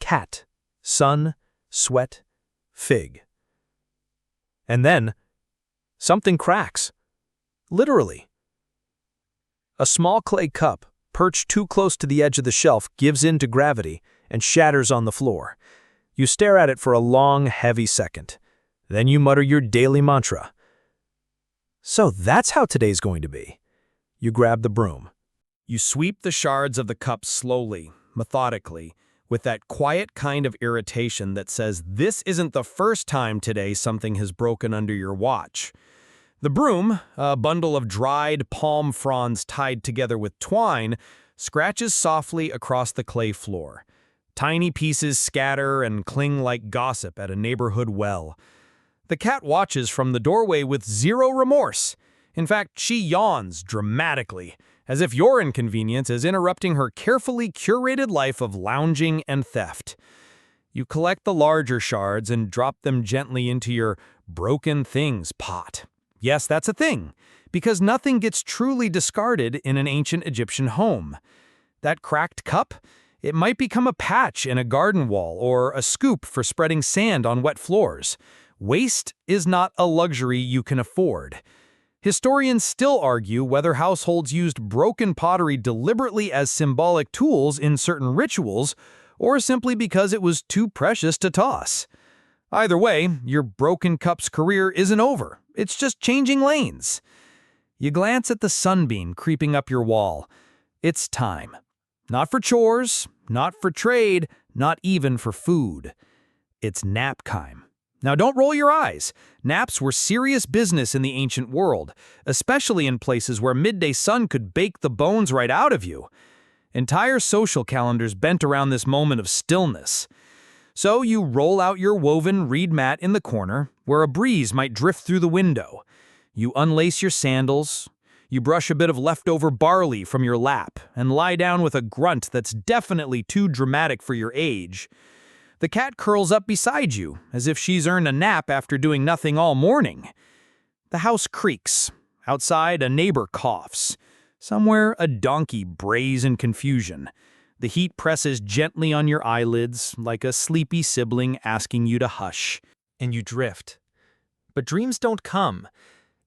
cat, sun, sweat, fig. And then, something cracks. Literally. A small clay cup, perched too close to the edge of the shelf, gives in to gravity and shatters on the floor. You stare at it for a long, heavy second. Then you mutter your daily mantra. So that's how today's going to be. You grab the broom. You sweep the shards of the cup slowly, methodically, with that quiet kind of irritation that says this isn't the first time today something has broken under your watch. The broom, a bundle of dried palm fronds tied together with twine, scratches softly across the clay floor. Tiny pieces scatter and cling like gossip at a neighborhood well. The cat watches from the doorway with zero remorse. In fact, she yawns dramatically, as if your inconvenience is interrupting her carefully curated life of lounging and theft. You collect the larger shards and drop them gently into your broken things pot. Yes, that's a thing, because nothing gets truly discarded in an ancient Egyptian home. That cracked cup? It might become a patch in a garden wall or a scoop for spreading sand on wet floors. Waste is not a luxury you can afford. Historians still argue whether households used broken pottery deliberately as symbolic tools in certain rituals or simply because it was too precious to toss. Either way, your broken cup's career isn't over. It's just changing lanes. You glance at the sunbeam creeping up your wall. It's time. Not for chores, not for trade, not even for food. It's nap time. Now don't roll your eyes. Naps were serious business in the ancient world, especially in places where midday sun could bake the bones right out of you. Entire social calendars bent around this moment of stillness. So you roll out your woven reed mat in the corner, where a breeze might drift through the window. You unlace your sandals. You brush a bit of leftover barley from your lap and lie down with a grunt that's definitely too dramatic for your age. The cat curls up beside you, as if she's earned a nap after doing nothing all morning. The house creaks. Outside, a neighbor coughs. Somewhere, a donkey brays in confusion. The heat presses gently on your eyelids, like a sleepy sibling asking you to hush. And you drift. But dreams don't come.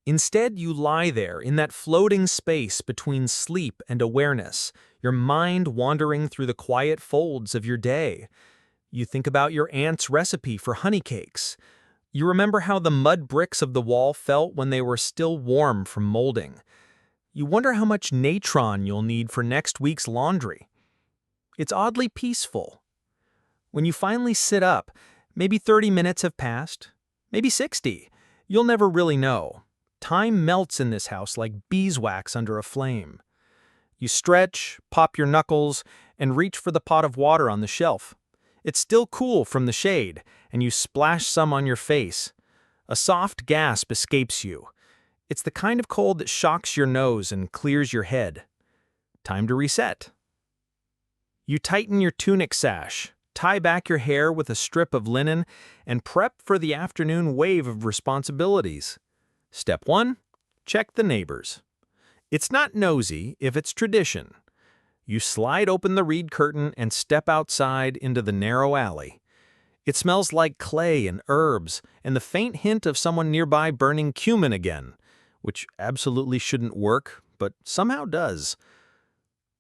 Instead, you lie there in that floating space between sleep and awareness, your mind wandering through the quiet folds of your day. You think about your aunt's recipe for honey cakes. You remember how the mud bricks of the wall felt when they were still warm from molding. You wonder how much natron you'll need for next week's laundry. It's oddly peaceful. When you finally sit up, maybe 30 minutes have passed, maybe 60. You'll never really know. Time melts in this house like beeswax under a flame. You stretch, pop your knuckles, and reach for the pot of water on the shelf. It's still cool from the shade, and you splash some on your face. A soft gasp escapes you. It's the kind of cold that shocks your nose and clears your head. Time to reset. You tighten your tunic sash, tie back your hair with a strip of linen, and prep for the afternoon wave of responsibilities. Step 1. Check the neighbors. It's not nosy if it's tradition. You slide open the reed curtain and step outside into the narrow alley. It smells like clay and herbs and the faint hint of someone nearby burning cumin again, which absolutely shouldn't work, but somehow does.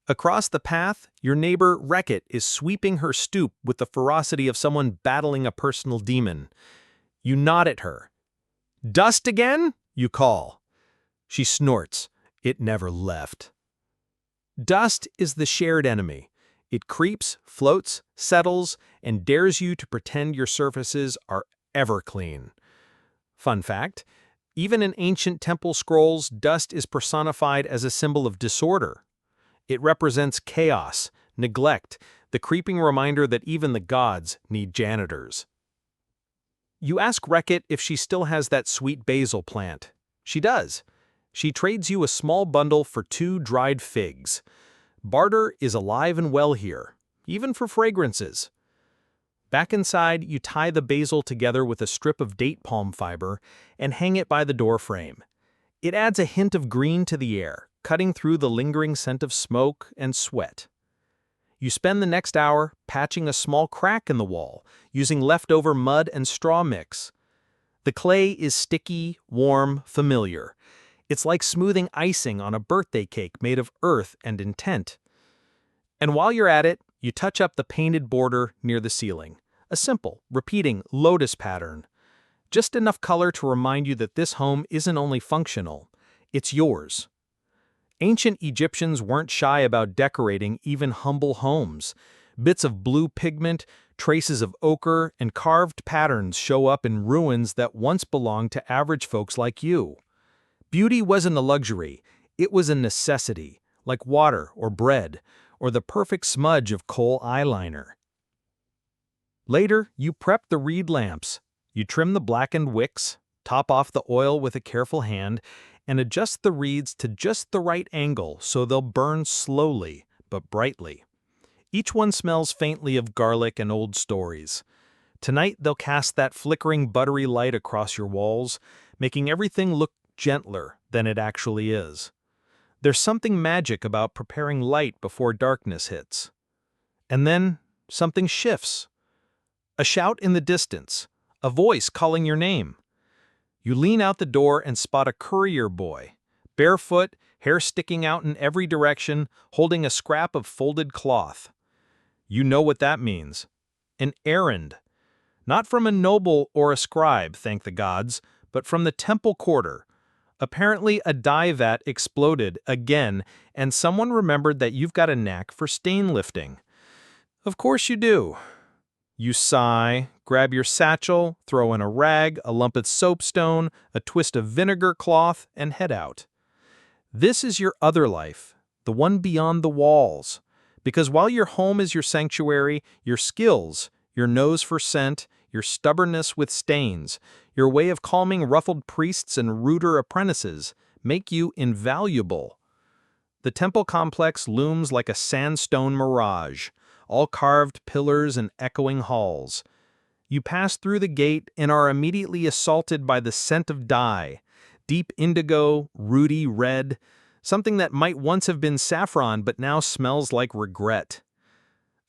Across the path, your neighbor Wreck-It is sweeping her stoop with the ferocity of someone battling a personal demon. You nod at her. "Dust again?" you call. She snorts. It never left. Dust is the shared enemy. It creeps, floats, settles, and dares you to pretend your surfaces are ever clean. Fun fact, even in ancient temple scrolls, dust is personified as a symbol of disorder. It represents chaos, neglect, the creeping reminder that even the gods need janitors. You ask Wreck-It if she still has that sweet basil plant. She does. She trades you a small bundle for 2 dried figs. Barter is alive and well here, even for fragrances. Back inside, you tie the basil together with a strip of date palm fiber and hang it by the door frame. It adds a hint of green to the air, cutting through the lingering scent of smoke and sweat. You spend the next hour patching a small crack in the wall, using leftover mud and straw mix. The clay is sticky, warm, familiar. It's like smoothing icing on a birthday cake made of earth and intent. And while you're at it, you touch up the painted border near the ceiling. A simple, repeating lotus pattern. Just enough color to remind you that this home isn't only functional, it's yours. Ancient Egyptians weren't shy about decorating even humble homes. Bits of blue pigment, traces of ochre, and carved patterns show up in ruins that once belonged to average folks like you. Beauty wasn't a luxury, it was a necessity, like water or bread, or the perfect smudge of kohl eyeliner. Later, you prep the reed lamps. You trim the blackened wicks, top off the oil with a careful hand, and adjust the reeds to just the right angle so they'll burn slowly but brightly. Each one smells faintly of garlic and old stories. Tonight they'll cast that flickering buttery light across your walls, making everything look gentler than it actually is. There's something magic about preparing light before darkness hits. And then something shifts. A shout in the distance, a voice calling your name. You lean out the door and spot a courier boy, barefoot, hair sticking out in every direction, holding a scrap of folded cloth. You know what that means. An errand. Not from a noble or a scribe, thank the gods, but from the temple quarter. Apparently a dye vat exploded again, and someone remembered that you've got a knack for stain lifting. Of course you do. You sigh, grab your satchel, throw in a rag, a lump of soapstone, a twist of vinegar cloth, and head out. This is your other life, the one beyond the walls. Because while your home is your sanctuary, your skills, your nose for scent, your stubbornness with stains, your way of calming ruffled priests and ruder apprentices, make you invaluable. The temple complex looms like a sandstone mirage, all carved pillars and echoing halls. You pass through the gate and are immediately assaulted by the scent of dye, deep indigo, ruddy red, something that might once have been saffron but now smells like regret.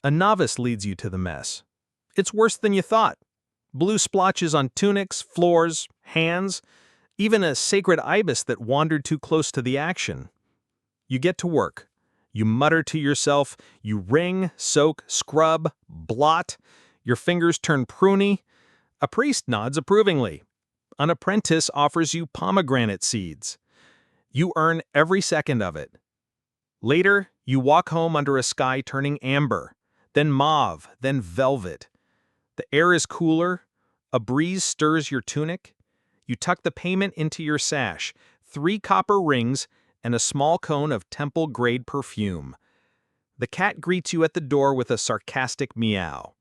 A novice leads you to the mess. It's worse than you thought. Blue splotches on tunics, floors, hands, even a sacred ibis that wandered too close to the action. You get to work. You mutter to yourself, you wring, soak, scrub, blot. Your fingers turn pruny. A priest nods approvingly. An apprentice offers you pomegranate seeds. You earn every second of it. Later, you walk home under a sky turning amber, then mauve, then velvet. The air is cooler. A breeze stirs your tunic. You tuck the payment into your sash, 3 copper rings, and a small cone of temple-grade perfume. The cat greets you at the door with a sarcastic meow.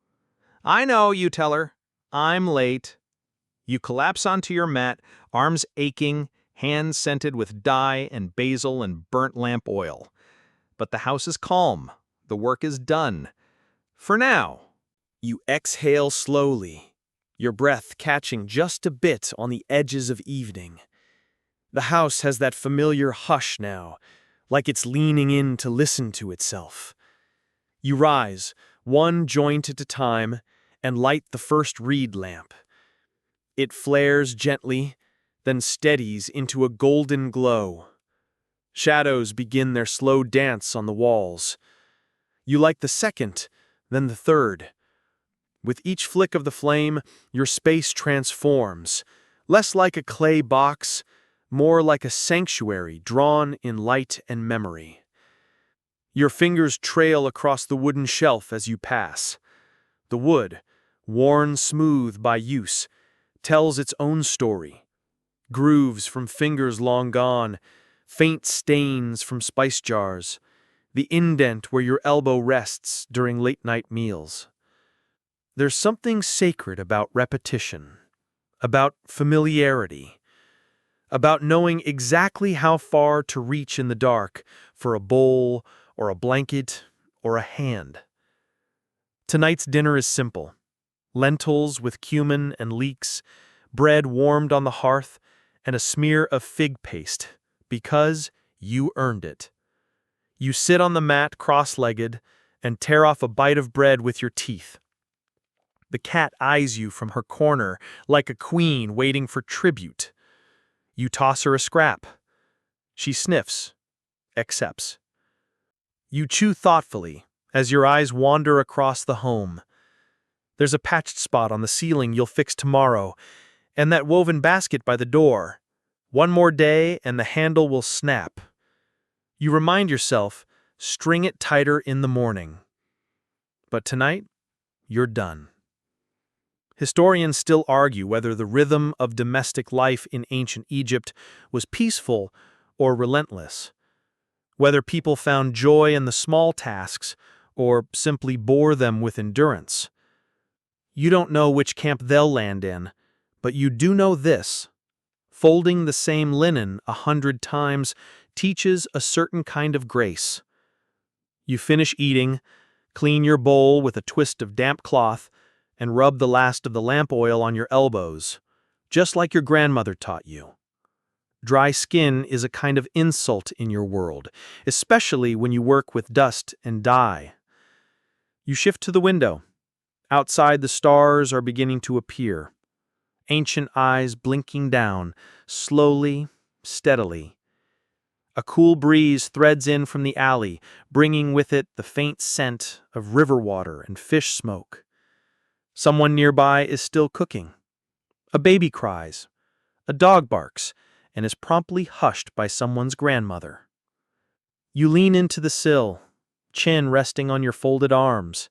I know, you tell her. I'm late. You collapse onto your mat, arms aching, hands scented with dye and basil and burnt lamp oil. But the house is calm. The work is done. For now. You exhale slowly, your breath catching just a bit on the edges of evening. The house has that familiar hush now, like it's leaning in to listen to itself. You rise, one joint at a time, and light the first reed lamp. It flares gently, then steadies into a golden glow. Shadows begin their slow dance on the walls. You light the second, then the third. With each flick of the flame, your space transforms, less like a clay box, more like a sanctuary drawn in light and memory. Your fingers trail across the wooden shelf as you pass. The wood, worn smooth by use, tells its own story. Grooves from fingers long gone, faint stains from spice jars, the indent where your elbow rests during late-night meals. There's something sacred about repetition, about familiarity, about knowing exactly how far to reach in the dark for a bowl or a blanket or a hand. Tonight's dinner is simple. lentils with cumin and leeks, bread warmed on the hearth, and a smear of fig paste, because you earned it. You sit on the mat cross-legged and tear off a bite of bread with your teeth. The cat eyes you from her corner like a queen waiting for tribute. You toss her a scrap. She sniffs, accepts. You chew thoughtfully as your eyes wander across the home. There's a patched spot on the ceiling you'll fix tomorrow, and that woven basket by the door. One more day and the handle will snap. You remind yourself, string it tighter in the morning. But tonight, you're done. Historians still argue whether the rhythm of domestic life in ancient Egypt was peaceful or relentless, whether people found joy in the small tasks or simply bore them with endurance. You don't know which camp they'll land in, but you do know this. Folding the same linen 100 times teaches a certain kind of grace. You finish eating, clean your bowl with a twist of damp cloth, and rub the last of the lamp oil on your elbows, just like your grandmother taught you. Dry skin is a kind of insult in your world, especially when you work with dust and dye. You shift to the window. Outside, the stars are beginning to appear. Ancient eyes blinking down, slowly, steadily. A cool breeze threads in from the alley, bringing with it the faint scent of river water and fish smoke. Someone nearby is still cooking. A baby cries. A dog barks and is promptly hushed by someone's grandmother. You lean into the sill, chin resting on your folded arms.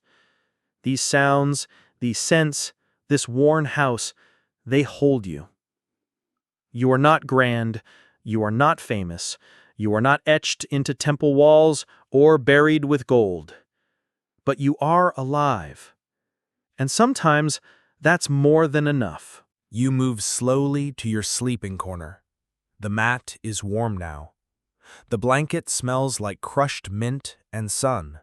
These sounds, these scents, this worn house, they hold you. You are not grand, you are not famous, you are not etched into temple walls or buried with gold. But you are alive. And sometimes that's more than enough. You move slowly to your sleeping corner. The mat is warm now. The blanket smells like crushed mint and sun.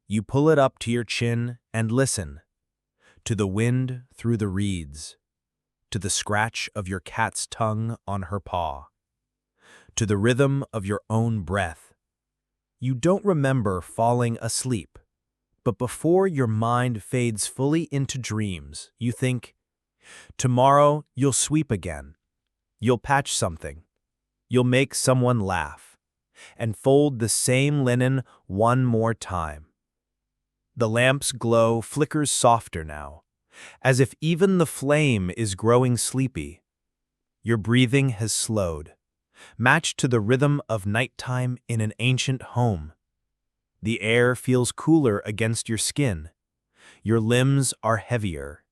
You pull it up to your chin and listen. To the wind through the reeds. To the scratch of your cat's tongue on her paw. To the rhythm of your own breath. You don't remember falling asleep. But before your mind fades fully into dreams, you think, tomorrow you'll sweep again. You'll patch something. You'll make someone laugh. And fold the same linen one more time. The lamp's glow flickers softer now, as if even the flame is growing sleepy. Your breathing has slowed, matched to the rhythm of nighttime in an ancient home. The air feels cooler against your skin. Your limbs are heavier,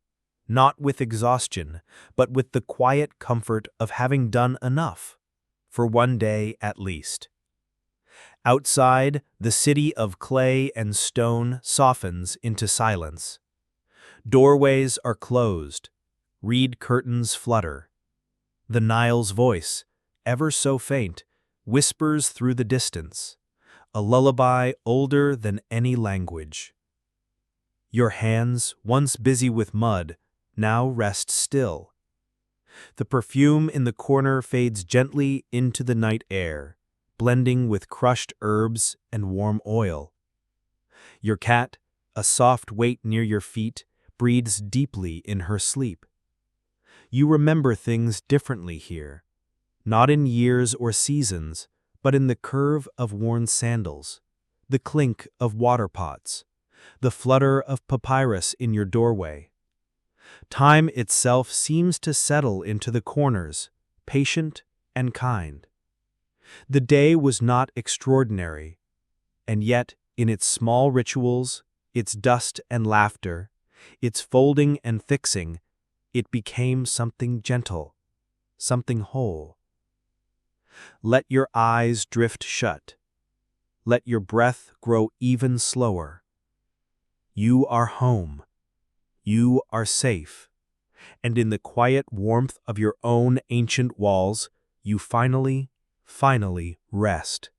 not with exhaustion, but with the quiet comfort of having done enough, for one day at least. Outside, the city of clay and stone softens into silence. Doorways are closed. Reed curtains flutter. The Nile's voice, ever so faint, whispers through the distance, a lullaby older than any language. Your hands, once busy with mud, now rest still. The perfume in the corner fades gently into the night air, blending with crushed herbs and warm oil. Your cat, a soft weight near your feet, breathes deeply in her sleep. You remember things differently here, not in years or seasons, but in the curve of worn sandals, the clink of water pots, the flutter of papyrus in your doorway. Time itself seems to settle into the corners, patient and kind. The day was not extraordinary, and yet, in its small rituals, its dust and laughter, its folding and fixing, it became something gentle, something whole. Let your eyes drift shut. Let your breath grow even slower. You are home. You are safe. And in the quiet warmth of your own ancient walls, you finally rest.